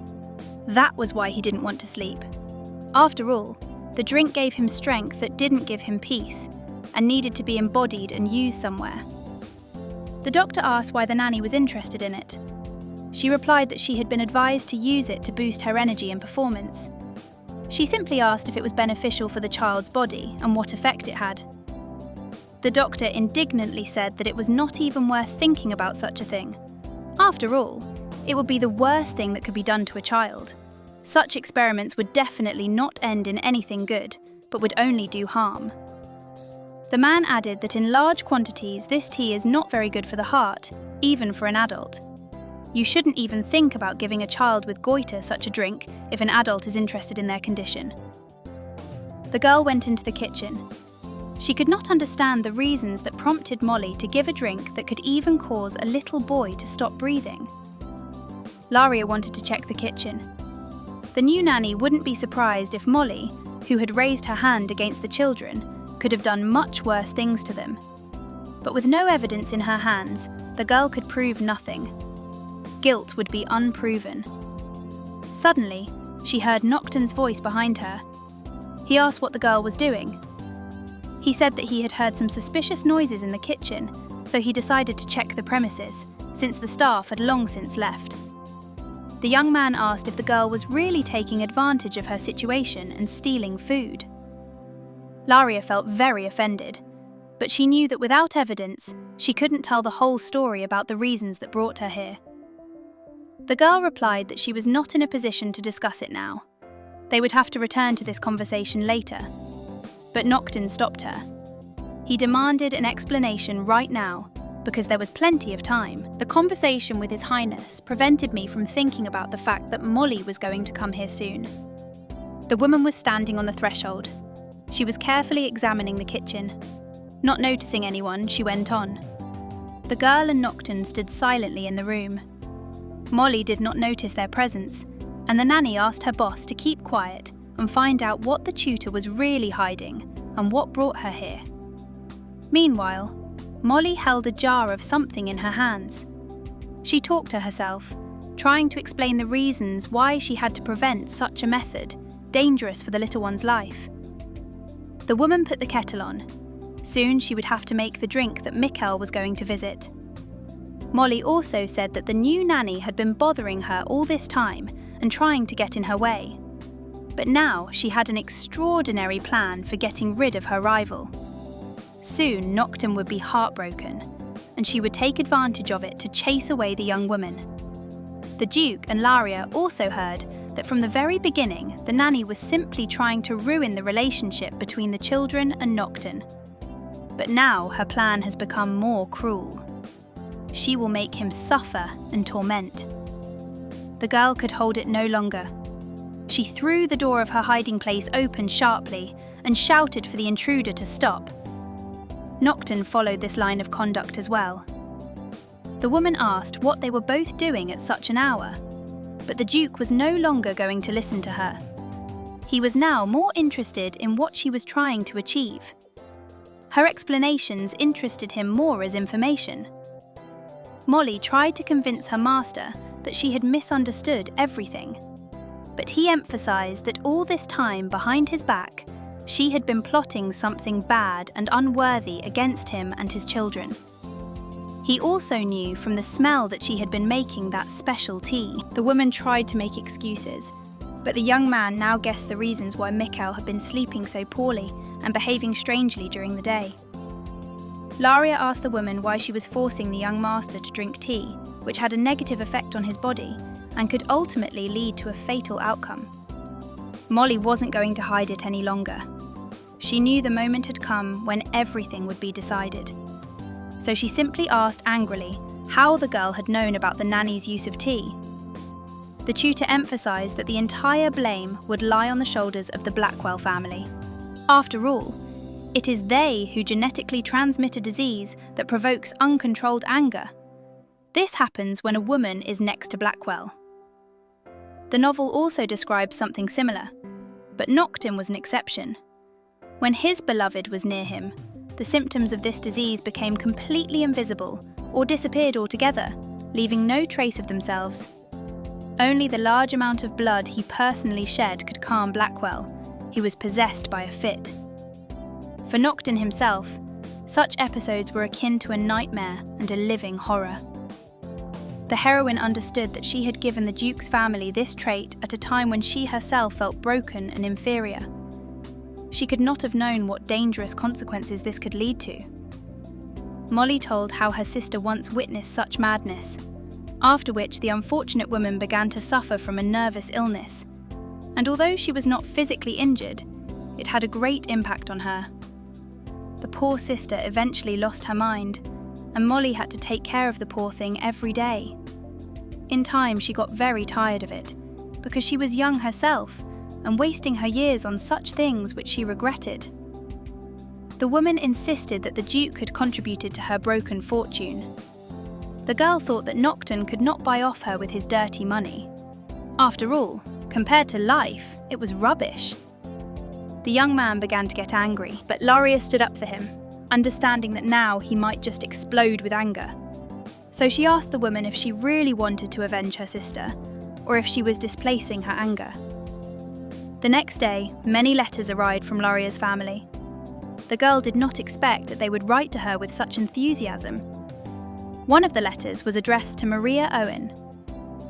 That was why he didn't want to sleep. After all, the drink gave him strength that didn't give him peace, and needed to be embodied and used somewhere. The doctor asked why the nanny was interested in it. She replied that she had been advised to use it to boost her energy and performance. She simply asked if it was beneficial for the child's body and what effect it had. The doctor indignantly said that it was not even worth thinking about such a thing. After all, it would be the worst thing that could be done to a child. Such experiments would definitely not end in anything good, but would only do harm. The man added that in large quantities this tea is not very good for the heart, even for an adult. You shouldn't even think about giving a child with goiter such a drink if an adult is interested in their condition. The girl went into the kitchen. She could not understand the reasons that prompted Molly to give a drink that could even cause a little boy to stop breathing. Laria wanted to check the kitchen. The new nanny wouldn't be surprised if Molly, who had raised her hand against the children, could have done much worse things to them. But with no evidence in her hands, the girl could prove nothing. Guilt would be unproven. Suddenly, she heard Nocton's voice behind her. He asked what the girl was doing. He said that he had heard some suspicious noises in the kitchen, so he decided to check the premises, since the staff had long since left. The young man asked if the girl was really taking advantage of her situation and stealing food. Laria felt very offended, but she knew that without evidence, she couldn't tell the whole story about the reasons that brought her here. The girl replied that she was not in a position to discuss it now. They would have to return to this conversation later. But Nocton stopped her. He demanded an explanation right now, because there was plenty of time. The conversation with His Highness prevented me from thinking about the fact that Molly was going to come here soon. The woman was standing on the threshold. She was carefully examining the kitchen. Not noticing anyone, she went on. The girl and Nocton stood silently in the room. Molly did not notice their presence, and the nanny asked her boss to keep quiet and find out what the tutor was really hiding and what brought her here. Meanwhile, Molly held a jar of something in her hands. She talked to herself, trying to explain the reasons why she had to prevent such a method, dangerous for the little one's life. The woman put the kettle on. Soon she would have to make the drink that Mikkel was going to visit. Molly also said that the new nanny had been bothering her all this time and trying to get in her way. But now she had an extraordinary plan for getting rid of her rival. Soon Nocton would be heartbroken, and she would take advantage of it to chase away the young woman. The Duke and Laria also heard that from the very beginning the nanny was simply trying to ruin the relationship between the children and Nocton. But now her plan has become more cruel. She will make him suffer and torment. The girl could hold it no longer. She threw the door of her hiding place open sharply and shouted for the intruder to stop. Nocton followed this line of conduct as well. The woman asked what they were both doing at such an hour, but the Duke was no longer going to listen to her. He was now more interested in what she was trying to achieve. Her explanations interested him more as information. Molly tried to convince her master that she had misunderstood everything. But he emphasized that all this time behind his back, she had been plotting something bad and unworthy against him and his children. He also knew from the smell that she had been making that special tea. The woman tried to make excuses, but the young man now guessed the reasons why Mikhail had been sleeping so poorly and behaving strangely during the day. Laria asked the woman why she was forcing the young master to drink tea, which had a negative effect on his body and could ultimately lead to a fatal outcome. Molly wasn't going to hide it any longer. She knew the moment had come when everything would be decided. So she simply asked angrily how the girl had known about the nanny's use of tea. The tutor emphasized that the entire blame would lie on the shoulders of the Blackwell family. After all, it is they who genetically transmit a disease that provokes uncontrolled anger. This happens when a woman is next to Blackwell. The novel also describes something similar, but Nocturne was an exception. When his beloved was near him, the symptoms of this disease became completely invisible or disappeared altogether, leaving no trace of themselves. Only the large amount of blood he personally shed could calm Blackwell. He was possessed by a fit. For Nocturne himself, such episodes were akin to a nightmare and a living horror. The heroine understood that she had given the Duke's family this trait at a time when she herself felt broken and inferior. She could not have known what dangerous consequences this could lead to. Molly told how her sister once witnessed such madness, after which the unfortunate woman began to suffer from a nervous illness. And although she was not physically injured, it had a great impact on her. The poor sister eventually lost her mind, and Molly had to take care of the poor thing every day. In time, she got very tired of it, because she was young herself and wasting her years on such things which she regretted. The woman insisted that the Duke had contributed to her broken fortune. The girl thought that Nocturne could not buy off her with his dirty money. After all, compared to life, it was rubbish. The young man began to get angry, but Laria stood up for him, understanding that now he might just explode with anger. So she asked the woman if she really wanted to avenge her sister, or if she was displacing her anger. The next day, many letters arrived from Laria's family. The girl did not expect that they would write to her with such enthusiasm. One of the letters was addressed to Maria Owen.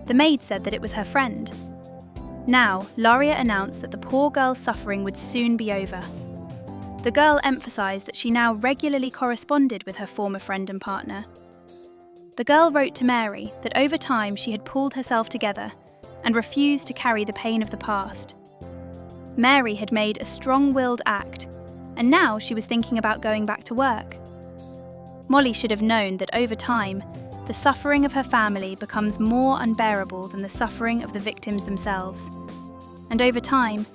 The maid said that it was her friend. Now, Laria announced that the poor girl's suffering would soon be over. The girl emphasized that she now regularly corresponded with her former friend and partner. The girl wrote to Mary that over time she had pulled herself together and refused to carry the pain of the past. Mary had made a strong-willed act, and now she was thinking about going back to work. Molly should have known that over time, the suffering of her family becomes more unbearable than the suffering of the victims themselves. And over time,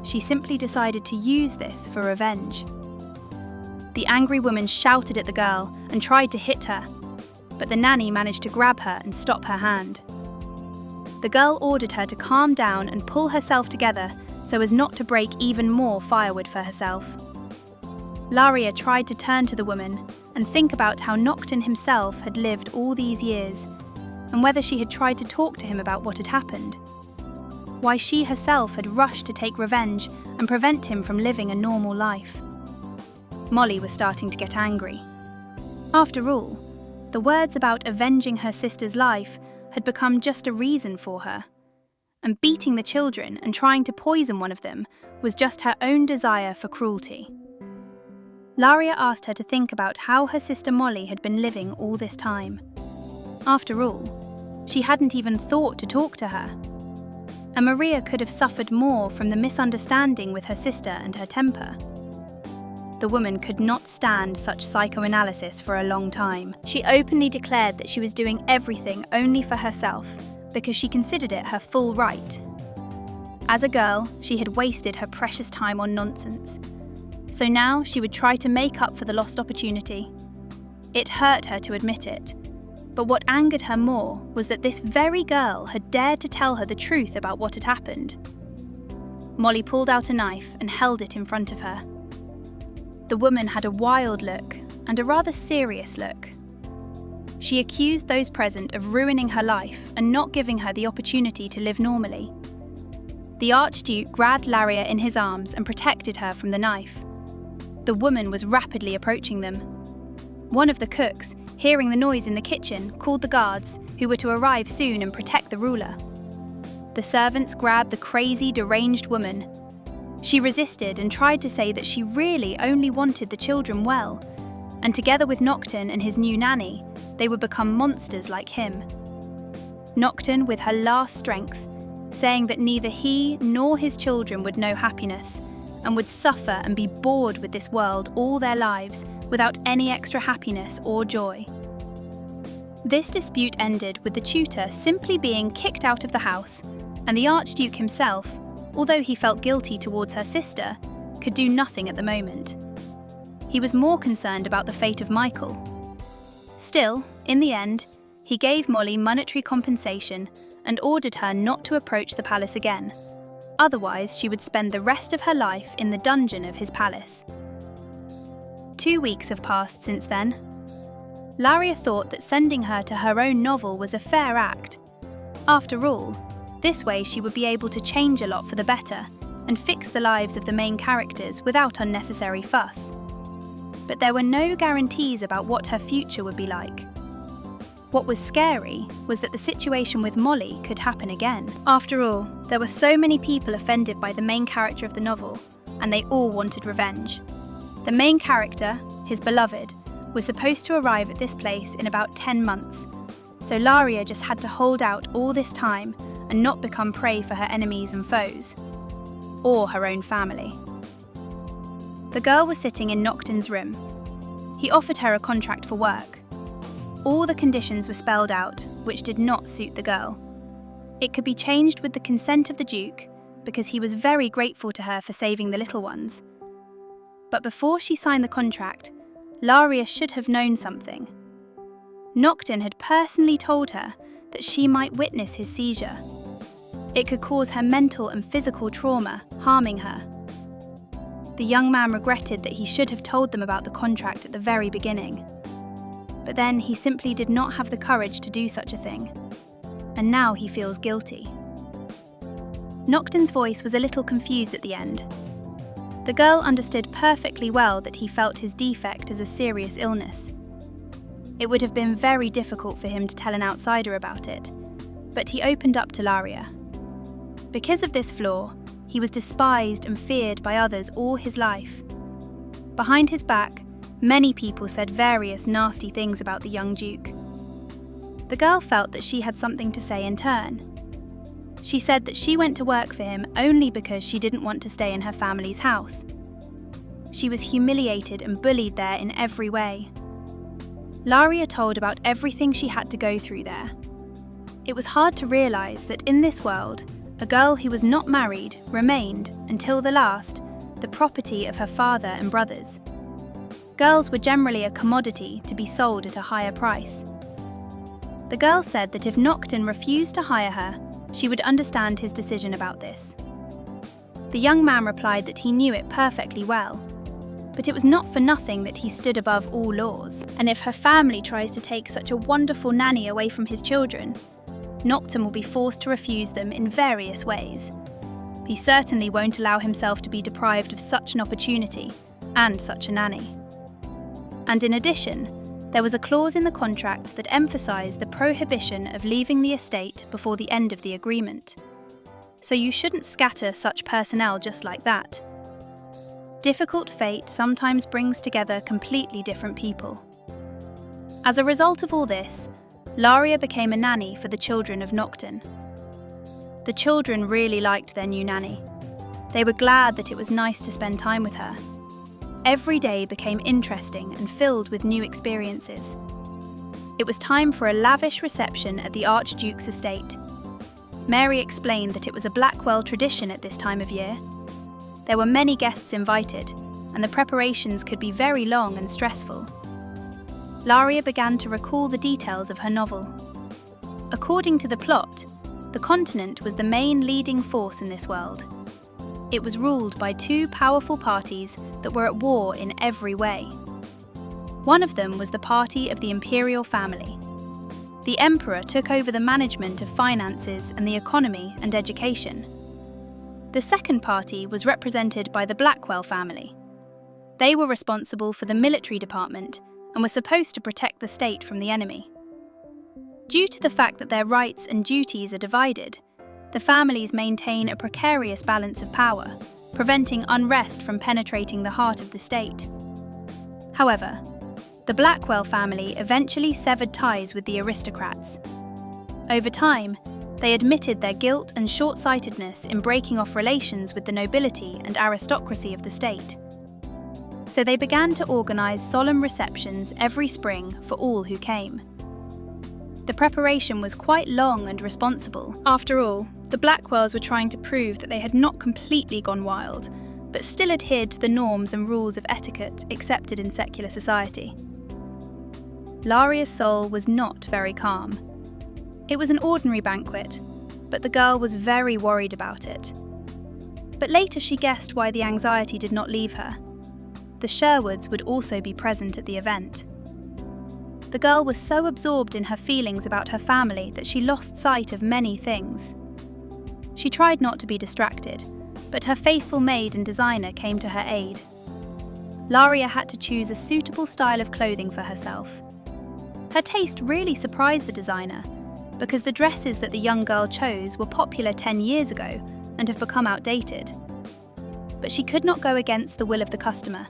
she simply decided to use this for revenge. The angry woman shouted at the girl and tried to hit her, but the nanny managed to grab her and stop her hand. The girl ordered her to calm down and pull herself together so as not to break even more firewood for herself. Laria tried to turn to the woman and think about how Nocturne himself had lived all these years, and whether she had tried to talk to him about what had happened. Why she herself had rushed to take revenge and prevent him from living a normal life. Molly was starting to get angry. After all, the words about avenging her sister's life had become just a reason for her. And beating the children and trying to poison one of them was just her own desire for cruelty. Laria asked her to think about how her sister Molly had been living all this time. After all, she hadn't even thought to talk to her. And Maria could have suffered more from the misunderstanding with her sister and her temper. The woman could not stand such psychoanalysis for a long time. She openly declared that she was doing everything only for herself, because she considered it her full right. As a girl, she had wasted her precious time on nonsense. So now she would try to make up for the lost opportunity. It hurt her to admit it, but what angered her more was that this very girl had dared to tell her the truth about what had happened. Molly pulled out a knife and held it in front of her. The woman had a wild look and a rather serious look. she accused those present of ruining her life and not giving her the opportunity to live normally. The Archduke grabbed Laria in his arms and protected her from the knife. The woman was rapidly approaching them. One of the cooks, hearing the noise in the kitchen, called the guards, who were to arrive soon and protect the ruler. The servants grabbed the crazy, deranged woman. She resisted and tried to say that she really only wanted the children well, and together with Nocturne and his new nanny, they would become monsters like him. Nocturne, with her last strength, saying that neither he nor his children would know happiness, and would suffer and be bored with this world all their lives without any extra happiness or joy. This dispute ended with the tutor simply being kicked out of the house, and the Archduke himself, although he felt guilty towards her sister, could do nothing at the moment. He was more concerned about the fate of Michael. Still, in the end, he gave Molly monetary compensation and ordered her not to approach the palace again. Otherwise, she would spend the rest of her life in the dungeon of his palace. 2 weeks have passed since then. Laria thought that sending her to her own novel was a fair act. After all, this way she would be able to change a lot for the better and fix the lives of the main characters without unnecessary fuss. But there were no guarantees about what her future would be like. What was scary was that the situation with Molly could happen again. After all, there were so many people offended by the main character of the novel, and they all wanted revenge. The main character, his beloved, was supposed to arrive at this place in about 10 months, so Laria just had to hold out all this time and not become prey for her enemies and foes, or her own family. The girl was sitting in Nocturne's room. He offered her a contract for work. All the conditions were spelled out, which did not suit the girl. It could be changed with the consent of the Duke, because he was very grateful to her for saving the little ones. But before she signed the contract, Laria should have known something. Nocturne had personally told her that she might witness his seizure. It could cause her mental and physical trauma, harming her. The young man regretted that he should have told them about the contract at the very beginning. But then he simply did not have the courage to do such a thing, and now he feels guilty. Nocturne's voice was a little confused at the end. The girl understood perfectly well that he felt his defect as a serious illness. It would have been very difficult for him to tell an outsider about it, but he opened up to Laria. Because of this flaw, he was despised and feared by others all his life. Behind his back, many people said various nasty things about the young Duke. The girl felt that she had something to say in turn. She said that she went to work for him only because she didn't want to stay in her family's house. She was humiliated and bullied there in every way. Laria told about everything she had to go through there. It was hard to realise that in this world, a girl who was not married remained, until the last, the property of her father and brothers. Girls were generally a commodity to be sold at a higher price. The girl said that if Nocturne refused to hire her, she would understand his decision about this. The young man replied that he knew it perfectly well, but it was not for nothing that he stood above all laws, and if her family tries to take such a wonderful nanny away from his children, Nocturne will be forced to refuse them in various ways. He certainly won't allow himself to be deprived of such an opportunity, and such a nanny. And in addition, there was a clause in the contract that emphasised the prohibition of leaving the estate before the end of the agreement. So you shouldn't scatter such personnel just like that. Difficult fate sometimes brings together completely different people. As a result of all this, Laria became a nanny for the children of Nocturne. The children really liked their new nanny. They were glad that it was nice to spend time with her. Every day became interesting and filled with new experiences. It was time for a lavish reception at the Archduke's estate. Mary explained that it was a Blackwell tradition at this time of year. There were many guests invited, and the preparations could be very long and stressful. Laria began to recall the details of her novel. According to the plot, the continent was the main leading force in this world. It was ruled by two powerful parties that were at war in every way. One of them was the party of the imperial family, the emperor took over the management of finances and the economy and education. The second party was represented by the Blackwell family. They were responsible for the military department and were supposed to protect the state from the enemy. Due to the fact that their rights and duties are divided, the families maintain a precarious balance of power, preventing unrest from penetrating the heart of the state. However, the Blackwell family eventually severed ties with the aristocrats. Over time, they admitted their guilt and short-sightedness in breaking off relations with the nobility and aristocracy of the state. So they began to organize solemn receptions every spring for all who came. The preparation was quite long and responsible. After all, the Blackwells were trying to prove that they had not completely gone wild, but still adhered to the norms and rules of etiquette accepted in secular society. Laria's soul was not very calm. It was an ordinary banquet, but the girl was very worried about it. But later she guessed why the anxiety did not leave her. The Sherwoods would also be present at the event. The girl was so absorbed in her feelings about her family that she lost sight of many things. She tried not to be distracted, but her faithful maid and designer came to her aid. Laria had to choose a suitable style of clothing for herself. Her taste really surprised the designer, because the dresses that the young girl chose were popular 10 years ago and have become outdated. But she could not go against the will of the customer.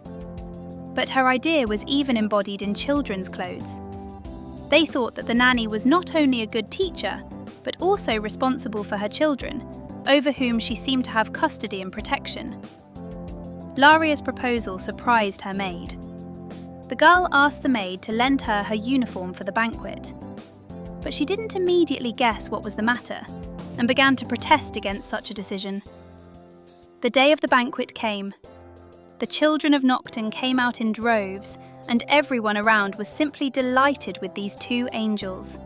But her idea was even embodied in children's clothes. They thought that the nanny was not only a good teacher, but also responsible for her children, over whom she seemed to have custody and protection. Laria's proposal surprised her maid. The girl asked the maid to lend her her uniform for the banquet. But she didn't immediately guess what was the matter, and began to protest against such a decision. The day of the banquet came. The children of Nocton came out in droves, and everyone around was simply delighted with these two angels.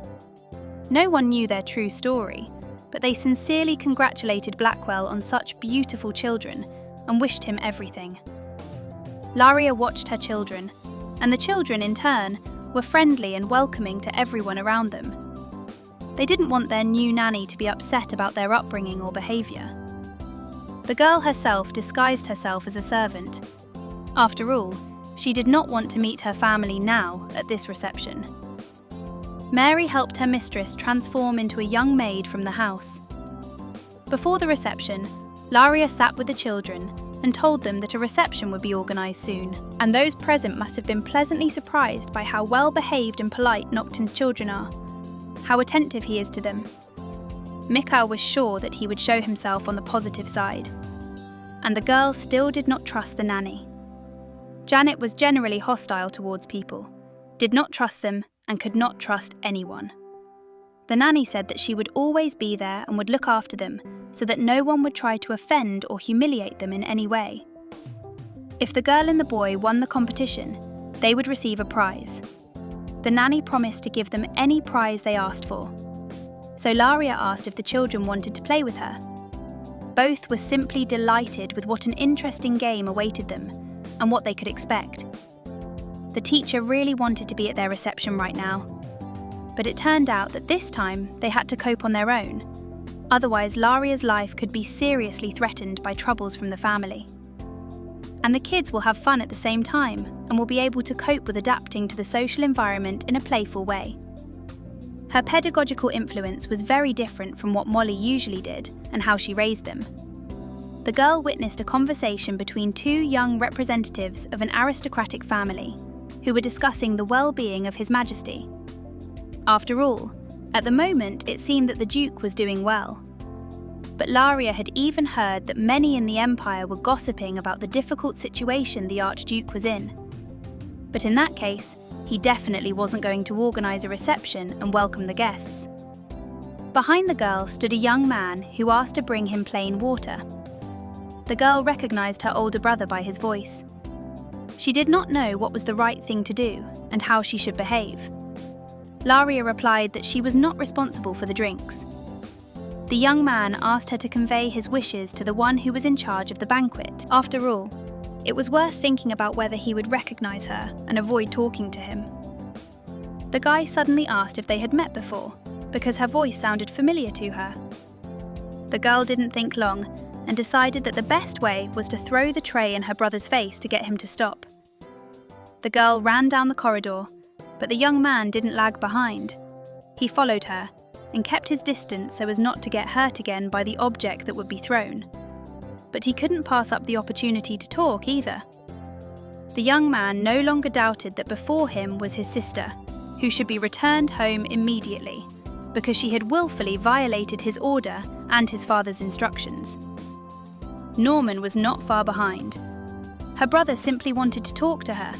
No one knew their true story, but they sincerely congratulated Blackwell on such beautiful children and wished him everything. Laria watched her children, and the children, in turn, were friendly and welcoming to everyone around them. They didn't want their new nanny to be upset about their upbringing or behaviour. The girl herself disguised herself as a servant. After all, she did not want to meet her family now at this reception. Mary helped her mistress transform into a young maid from the house. Before the reception, Laria sat with the children and told them that a reception would be organised soon, and those present must have been pleasantly surprised by how well behaved and polite Nocton's children are, how attentive he is to them. Mikhail was sure that he would show himself on the positive side, and the girl still did not trust the nanny. Janet was generally hostile towards people, did not trust them, and could not trust anyone. The nanny said that she would always be there and would look after them, so that no one would try to offend or humiliate them in any way. If the girl and the boy won the competition, they would receive a prize. The nanny promised to give them any prize they asked for. So Laria asked if the children wanted to play with her. Both were simply delighted with what an interesting game awaited them and what they could expect. The teacher really wanted to be at their reception right now. But it turned out that this time they had to cope on their own. Otherwise, Laria's life could be seriously threatened by troubles from the family. And the kids will have fun at the same time and will be able to cope with adapting to the social environment in a playful way. Her pedagogical influence was very different from what Molly usually did and how she raised them. The girl witnessed a conversation between two young representatives of an aristocratic family who were discussing the well-being of His Majesty. After all, at the moment it seemed that the Duke was doing well. But Laria had even heard that many in the Empire were gossiping about the difficult situation the Archduke was in. But in that case, he definitely wasn't going to organise a reception and welcome the guests. Behind the girl stood a young man who asked to bring him plain water. The girl recognised her older brother by his voice. She did not know what was the right thing to do and how she should behave. Laria replied that she was not responsible for the drinks. The young man asked her to convey his wishes to the one who was in charge of the banquet. After all, it was worth thinking about whether he would recognise her and avoid talking to him. The guy suddenly asked if they had met before, because her voice sounded familiar to her. The girl didn't think long and decided that the best way was to throw the tray in her brother's face to get him to stop. The girl ran down the corridor, but the young man didn't lag behind. He followed her and kept his distance so as not to get hurt again by the object that would be thrown. But he couldn't pass up the opportunity to talk either. The young man no longer doubted that before him was his sister, who should be returned home immediately, because she had willfully violated his order and his father's instructions. Norman was not far behind. Her brother simply wanted to talk to her,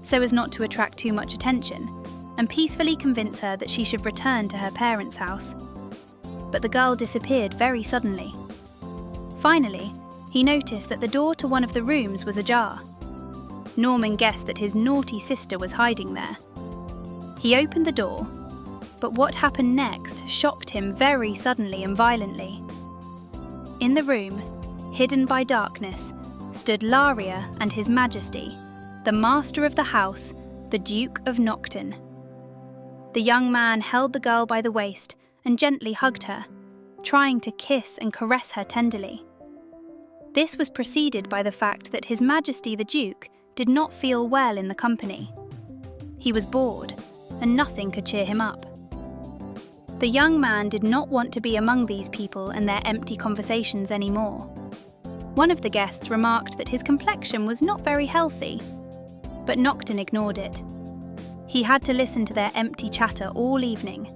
so as not to attract too much attention, and peacefully convince her that she should return to her parents' house. But the girl disappeared very suddenly. Finally, he noticed that the door to one of the rooms was ajar. Norman guessed that his naughty sister was hiding there. He opened the door, but what happened next shocked him very suddenly and violently. In the room, hidden by darkness, stood Laria and His Majesty, the master of the house, the Duke of Nocton. The young man held the girl by the waist and gently hugged her, trying to kiss and caress her tenderly. This was preceded by the fact that His Majesty the Duke did not feel well in the company. He was bored, and nothing could cheer him up. The young man did not want to be among these people and their empty conversations anymore. One of the guests remarked that his complexion was not very healthy, but Nocton ignored it. He had to listen to their empty chatter all evening,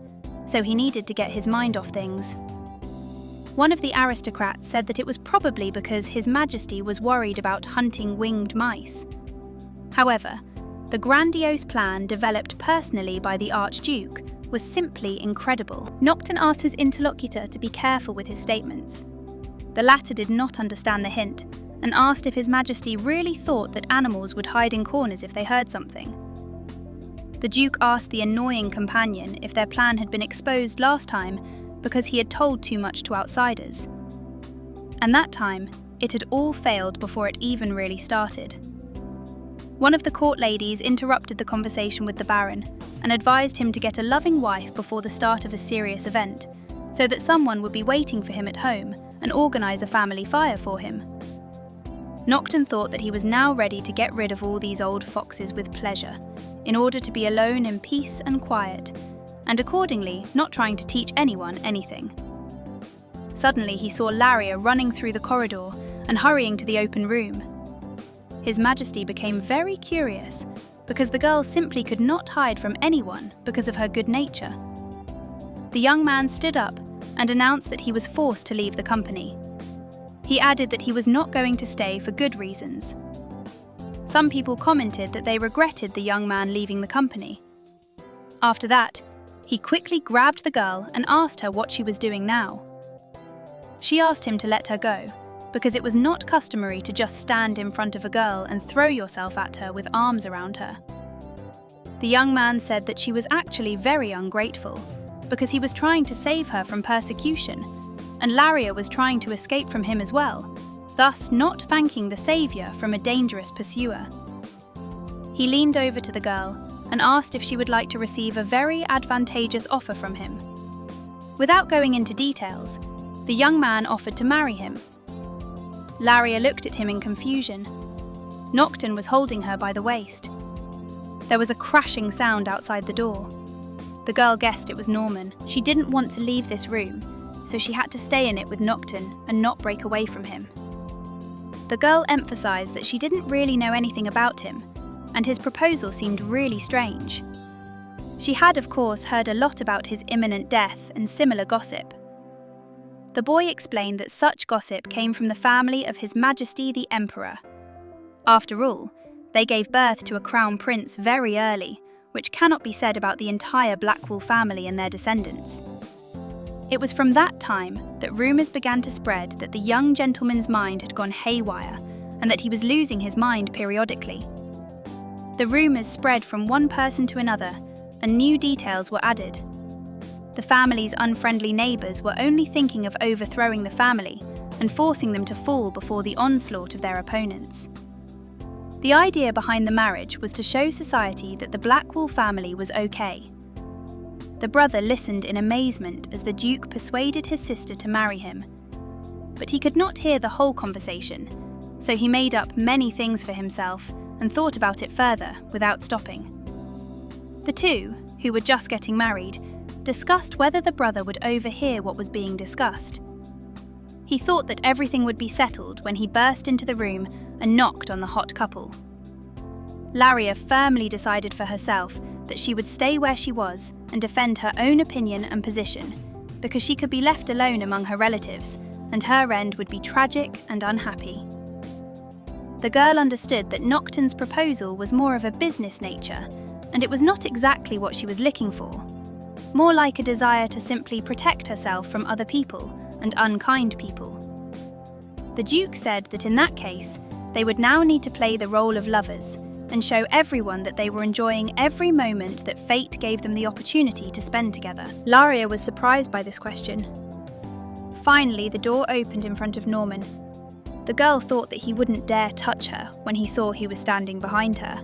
so he needed to get his mind off things. One of the aristocrats said that it was probably because His Majesty was worried about hunting winged mice. However, the grandiose plan developed personally by the Archduke was simply incredible. Nocton asked his interlocutor to be careful with his statements. The latter did not understand the hint and asked if His Majesty really thought that animals would hide in corners if they heard something. The Duke asked the annoying companion if their plan had been exposed last time because he had told too much to outsiders. And that time, it had all failed before it even really started. One of the court ladies interrupted the conversation with the Baron and advised him to get a loving wife before the start of a serious event, so that someone would be waiting for him at home and organise a family fire for him. Nocton thought that he was now ready to get rid of all these old foxes with pleasure, in order to be alone in peace and quiet, and accordingly not trying to teach anyone anything. Suddenly he saw Laria running through the corridor and hurrying to the open room. His Majesty became very curious, because the girl simply could not hide from anyone because of her good nature. The young man stood up and announced that he was forced to leave the company. He added that he was not going to stay for good reasons. Some people commented that they regretted the young man leaving the company. After that, he quickly grabbed the girl and asked her what she was doing now. She asked him to let her go, because it was not customary to just stand in front of a girl and throw yourself at her with arms around her. The young man said that she was actually very ungrateful, because he was trying to save her from persecution, and Laria was trying to escape from him as well, thus not thanking the saviour from a dangerous pursuer. He leaned over to the girl and asked if she would like to receive a very advantageous offer from him. Without going into details, the young man offered to marry him. Laria looked at him in confusion. Nocton was holding her by the waist. There was a crashing sound outside the door. The girl guessed it was Norman. She didn't want to leave this room, so she had to stay in it with Nocton and not break away from him. The girl emphasised that she didn't really know anything about him, and his proposal seemed really strange. She had, of course, heard a lot about his imminent death and similar gossip. The boy explained that such gossip came from the family of His Majesty the Emperor. After all, they gave birth to a crown prince very early, which cannot be said about the entire Blackwall family and their descendants. It was from that time that rumours began to spread that the young gentleman's mind had gone haywire and that he was losing his mind periodically. The rumours spread from one person to another, and new details were added. The family's unfriendly neighbours were only thinking of overthrowing the family and forcing them to fall before the onslaught of their opponents. The idea behind the marriage was to show society that the Blackwall family was okay, The brother listened in amazement as the Duke persuaded his sister to marry him. But he could not hear the whole conversation, so he made up many things for himself and thought about it further without stopping. The two, who were just getting married, discussed whether the brother would overhear what was being discussed. He thought that everything would be settled when he burst into the room and knocked on the hot couple. Laria firmly decided for herself that she would stay where she was and defend her own opinion and position, because she could be left alone among her relatives, and her end would be tragic and unhappy. The girl understood that Nocton's proposal was more of a business nature, and it was not exactly what she was looking for, more like a desire to simply protect herself from other people and unkind people. The Duke said that in that case, they would now need to play the role of lovers and show everyone that they were enjoying every moment that fate gave them the opportunity to spend together. Laria was surprised by this question. Finally, the door opened in front of Norman. The girl thought that he wouldn't dare touch her when he saw he was standing behind her.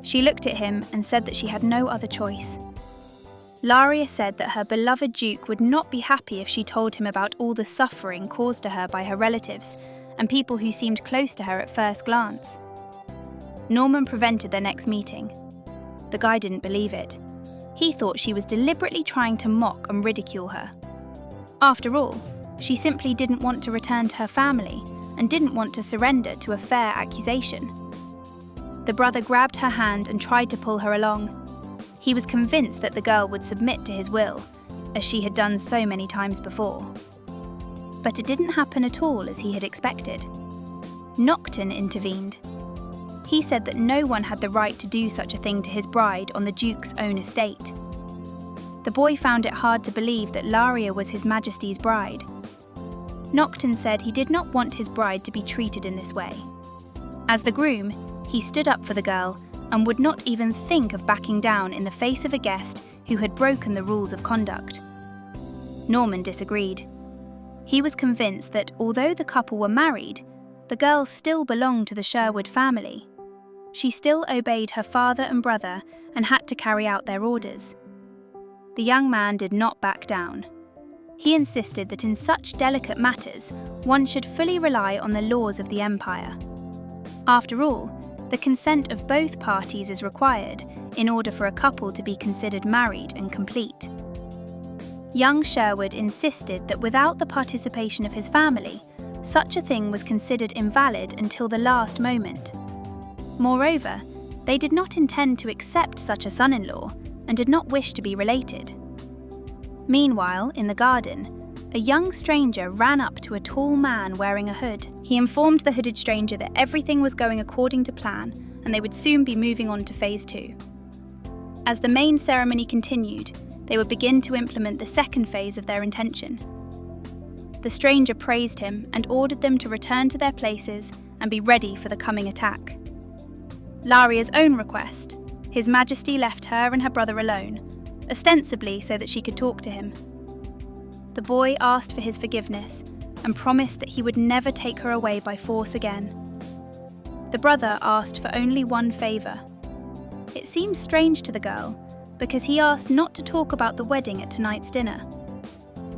She looked at him and said that she had no other choice. Laria said that her beloved Duke would not be happy if she told him about all the suffering caused to her by her relatives and people who seemed close to her at first glance. Norman prevented their next meeting. The guy didn't believe it. He thought she was deliberately trying to mock and ridicule her. After all, she simply didn't want to return to her family and didn't want to surrender to a fair accusation. The brother grabbed her hand and tried to pull her along. He was convinced that the girl would submit to his will, as she had done so many times before. But it didn't happen at all as he had expected. Nocton intervened. He said that no one had the right to do such a thing to his bride on the Duke's own estate. The boy found it hard to believe that Laria was His Majesty's bride. Nocton said he did not want his bride to be treated in this way. As the groom, he stood up for the girl and would not even think of backing down in the face of a guest who had broken the rules of conduct. Norman disagreed. He was convinced that although the couple were married, the girl still belonged to the Sherwood family. She still obeyed her father and brother and had to carry out their orders. The young man did not back down. He insisted that in such delicate matters, one should fully rely on the laws of the empire. After all, the consent of both parties is required in order for a couple to be considered married and complete. Young Sherwood insisted that without the participation of his family, such a thing was considered invalid until the last moment. Moreover, they did not intend to accept such a son-in-law and did not wish to be related. Meanwhile, in the garden, a young stranger ran up to a tall man wearing a hood. He informed the hooded stranger that everything was going according to plan and they would soon be moving on to phase 2. As the main ceremony continued, they would begin to implement the second phase of their intention. The stranger praised him and ordered them to return to their places and be ready for the coming attack. Laria's own request, His Majesty left her and her brother alone, ostensibly so that she could talk to him. The boy asked for his forgiveness and promised that he would never take her away by force again. The brother asked for only one favour. It seemed strange to the girl, because he asked not to talk about the wedding at tonight's dinner.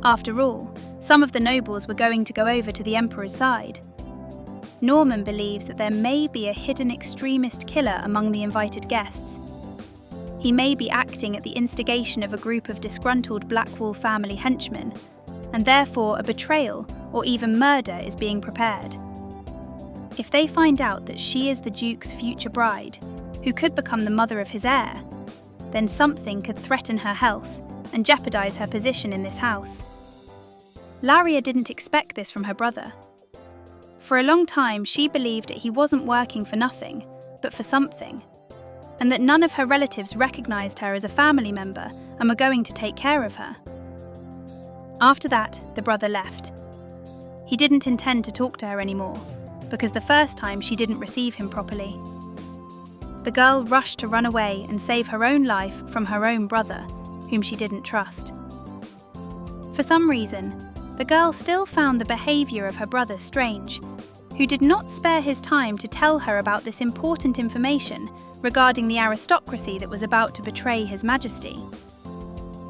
After all, some of the nobles were going to go over to the Emperor's side. Norman believes that there may be a hidden extremist killer among the invited guests. He may be acting at the instigation of a group of disgruntled Blackwall family henchmen, and therefore a betrayal or even murder is being prepared. If they find out that she is the Duke's future bride, who could become the mother of his heir, then something could threaten her health and jeopardize her position in this house. Laria didn't expect this from her brother. For a long time, she believed that he wasn't working for nothing, but for something, and that none of her relatives recognized her as a family member and were going to take care of her. After that, the brother left. He didn't intend to talk to her anymore, because the first time she didn't receive him properly. The girl rushed to run away and save her own life from her own brother, whom she didn't trust. For some reason, the girl still found the behaviour of her brother strange, who did not spare his time to tell her about this important information regarding the aristocracy that was about to betray His Majesty.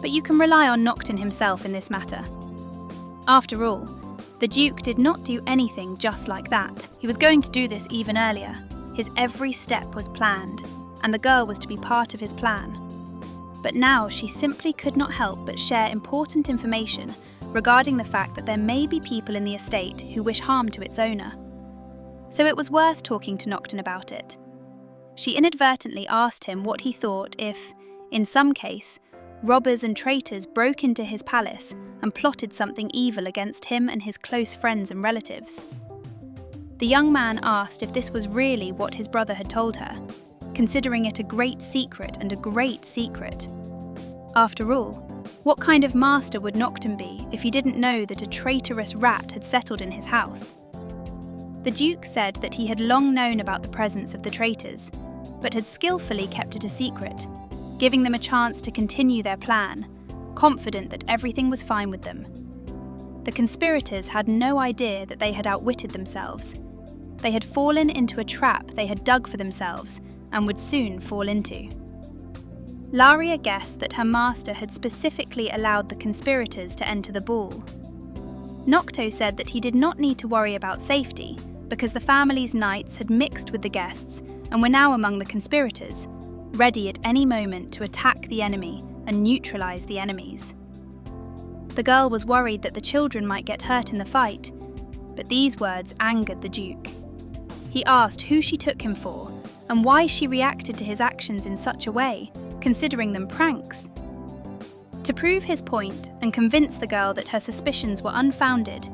but you can rely on Nocturne himself in this matter. After all, the Duke did not do anything just like that. He was going to do this even earlier. His every step was planned, and the girl was to be part of his plan. But now she simply could not help but share important information regarding the fact that there may be people in the estate who wish harm to its owner. So it was worth talking to Nocturne about it. She inadvertently asked him what he thought if, in some case, robbers and traitors broke into his palace and plotted something evil against him and his close friends and relatives. The young man asked if this was really what his brother had told her, considering it a great secret and a great secret. After all, what kind of master would Nocturne be if he didn't know that a traitorous rat had settled in his house? The Duke said that he had long known about the presence of the traitors, but had skillfully kept it a secret, giving them a chance to continue their plan, confident that everything was fine with them. The conspirators had no idea that they had outwitted themselves. They had fallen into a trap they had dug for themselves and would soon fall into. Laria guessed that her master had specifically allowed the conspirators to enter the ball. Nocto said that he did not need to worry about safety because the family's knights had mixed with the guests and were now among the conspirators, ready at any moment to attack the enemy and neutralize the enemies. The girl was worried that the children might get hurt in the fight, but these words angered the Duke. He asked who she took him for and why she reacted to his actions in such a way, considering them pranks. To prove his point and convince the girl that her suspicions were unfounded,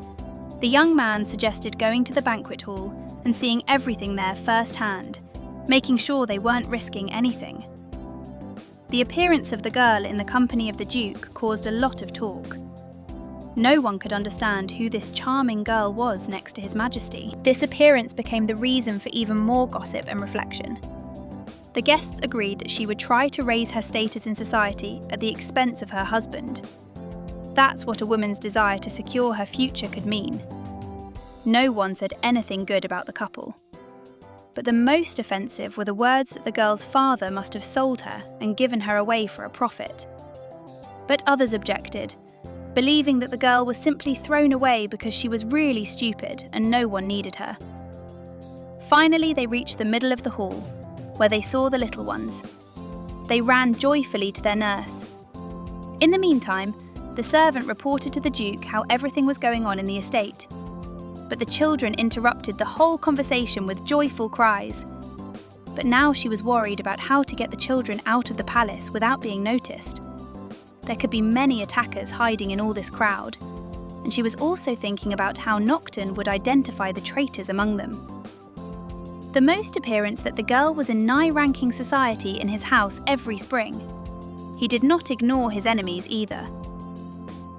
the young man suggested going to the banquet hall and seeing everything there firsthand, making sure they weren't risking anything. The appearance of the girl in the company of the Duke caused a lot of talk. No one could understand who this charming girl was next to His Majesty. This appearance became the reason for even more gossip and reflection. The guests agreed that she would try to raise her status in society at the expense of her husband. That's what a woman's desire to secure her future could mean. No one said anything good about the couple. But the most offensive were the words that the girl's father must have sold her and given her away for a profit. But others objected, believing that the girl was simply thrown away because she was really stupid and no one needed her. Finally, they reached the middle of the hall, where they saw the little ones. They ran joyfully to their nurse. In the meantime, the servant reported to the Duke how everything was going on in the estate. But the children interrupted the whole conversation with joyful cries. But now she was worried about how to get the children out of the palace without being noticed. There could be many attackers hiding in all this crowd, and she was also thinking about how Nocturne would identify the traitors among them. The most appearance that the girl was in high-ranking society in his house every spring. He did not ignore his enemies either.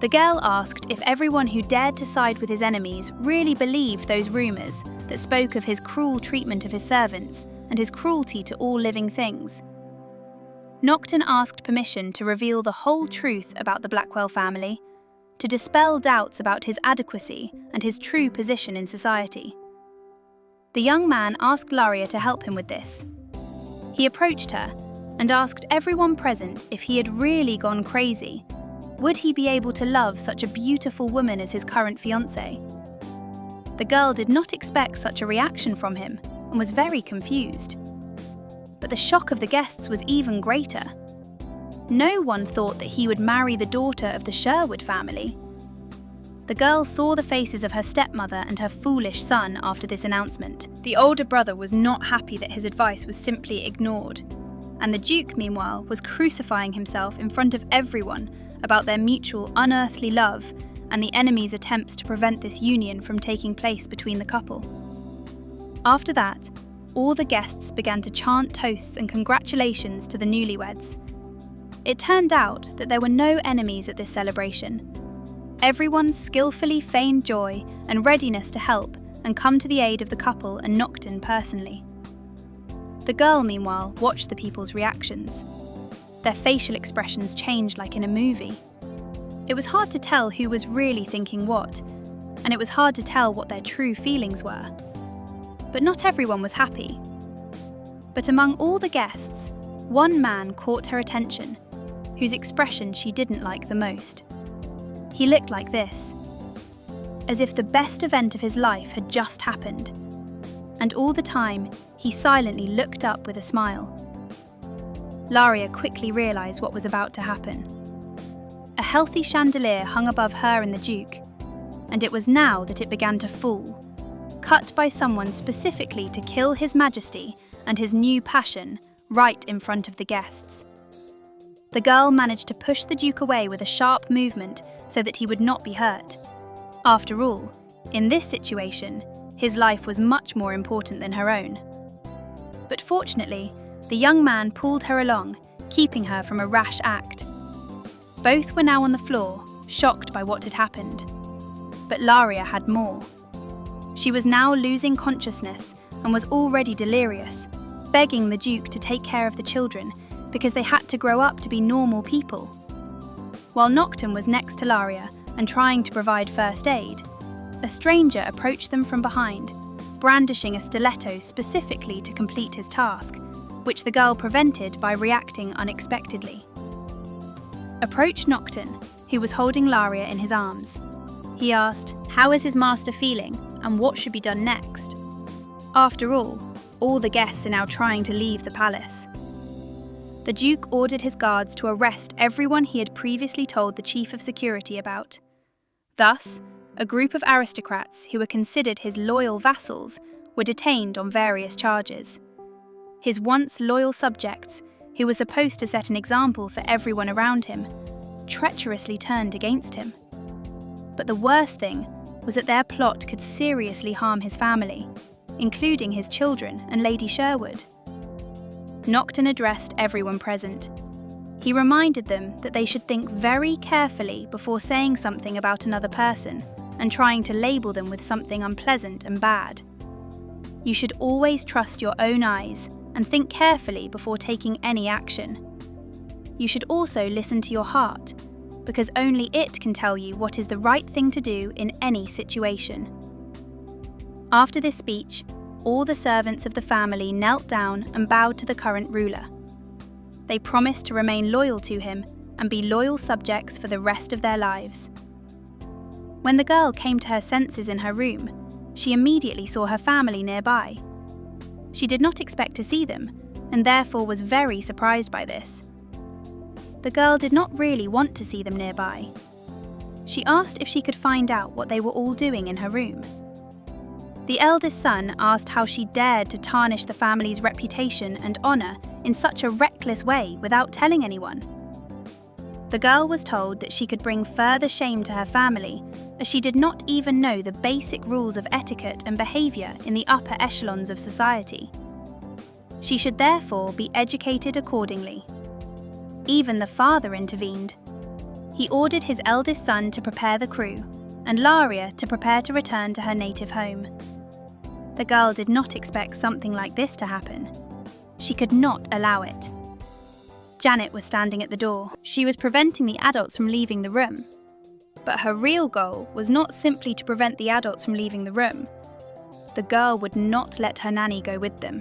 The girl asked if everyone who dared to side with his enemies really believed those rumours that spoke of his cruel treatment of his servants and his cruelty to all living things. Nocturne asked permission to reveal the whole truth about the Blackwell family, to dispel doubts about his adequacy and his true position in society. The young man asked Laria to help him with this. He approached her and asked everyone present if he had really gone crazy. Would he be able to love such a beautiful woman as his current fiancée? The girl did not expect such a reaction from him and was very confused. But the shock of the guests was even greater. No one thought that he would marry the daughter of the Sherwood family. The girl saw the faces of her stepmother and her foolish son after this announcement. The older brother was not happy that his advice was simply ignored, and the Duke, meanwhile, was crucifying himself in front of everyone about their mutual unearthly love and the enemy's attempts to prevent this union from taking place between the couple. After that, all the guests began to chant toasts and congratulations to the newlyweds. It turned out that there were no enemies at this celebration. Everyone skillfully feigned joy and readiness to help and come to the aid of the couple and Nocturne personally. The girl, meanwhile, watched the people's reactions. Their facial expressions changed like in a movie. It was hard to tell who was really thinking what, and it was hard to tell what their true feelings were. But not everyone was happy. But among all the guests, one man caught her attention, whose expression she didn't like the most. He looked like this, as if the best event of his life had just happened, and all the time he silently looked up with a smile. Laria quickly realised what was about to happen. A healthy chandelier hung above her and the Duke, and it was now that it began to fall, cut by someone specifically to kill His Majesty and his new passion right in front of the guests. The girl managed to push the Duke away with a sharp movement so that he would not be hurt. After all, in this situation, his life was much more important than her own. But fortunately, the young man pulled her along, keeping her from a rash act. Both were now on the floor, shocked by what had happened. But Laria had more. She was now losing consciousness and was already delirious, begging the Duke to take care of the children because they had to grow up to be normal people. While Nocturne was next to Laria and trying to provide first aid, a stranger approached them from behind, brandishing a stiletto specifically to complete his task, which the girl prevented by reacting unexpectedly. Approached Nocturne, who was holding Laria in his arms. He asked, "How is his master feeling, and what should be done next?" After all the guests are now trying to leave the palace. The Duke ordered his guards to arrest everyone he had previously told the chief of security about. Thus, a group of aristocrats who were considered his loyal vassals were detained on various charges. His once loyal subjects, who were supposed to set an example for everyone around him, treacherously turned against him. But the worst thing was that their plot could seriously harm his family, including his children and Lady Sherwood. Nocturne addressed everyone present. He reminded them that they should think very carefully before saying something about another person and trying to label them with something unpleasant and bad. You should always trust your own eyes and think carefully before taking any action. You should also listen to your heart, because only it can tell you what is the right thing to do in any situation. After this speech, all the servants of the family knelt down and bowed to the current ruler. They promised to remain loyal to him and be loyal subjects for the rest of their lives. When the girl came to her senses in her room, she immediately saw her family nearby. She did not expect to see them, and therefore was very surprised by this. The girl did not really want to see them nearby. She asked if she could find out what they were all doing in her room. The eldest son asked how she dared to tarnish the family's reputation and honour in such a reckless way without telling anyone. The girl was told that she could bring further shame to her family, as she did not even know the basic rules of etiquette and behaviour in the upper echelons of society. She should therefore be educated accordingly. Even the father intervened. He ordered his eldest son to prepare the crew, and Laria to prepare to return to her native home. The girl did not expect something like this to happen. She could not allow it. Janet was standing at the door. She was preventing the adults from leaving the room. But her real goal was not simply to prevent the adults from leaving the room. The girl would not let her nanny go with them.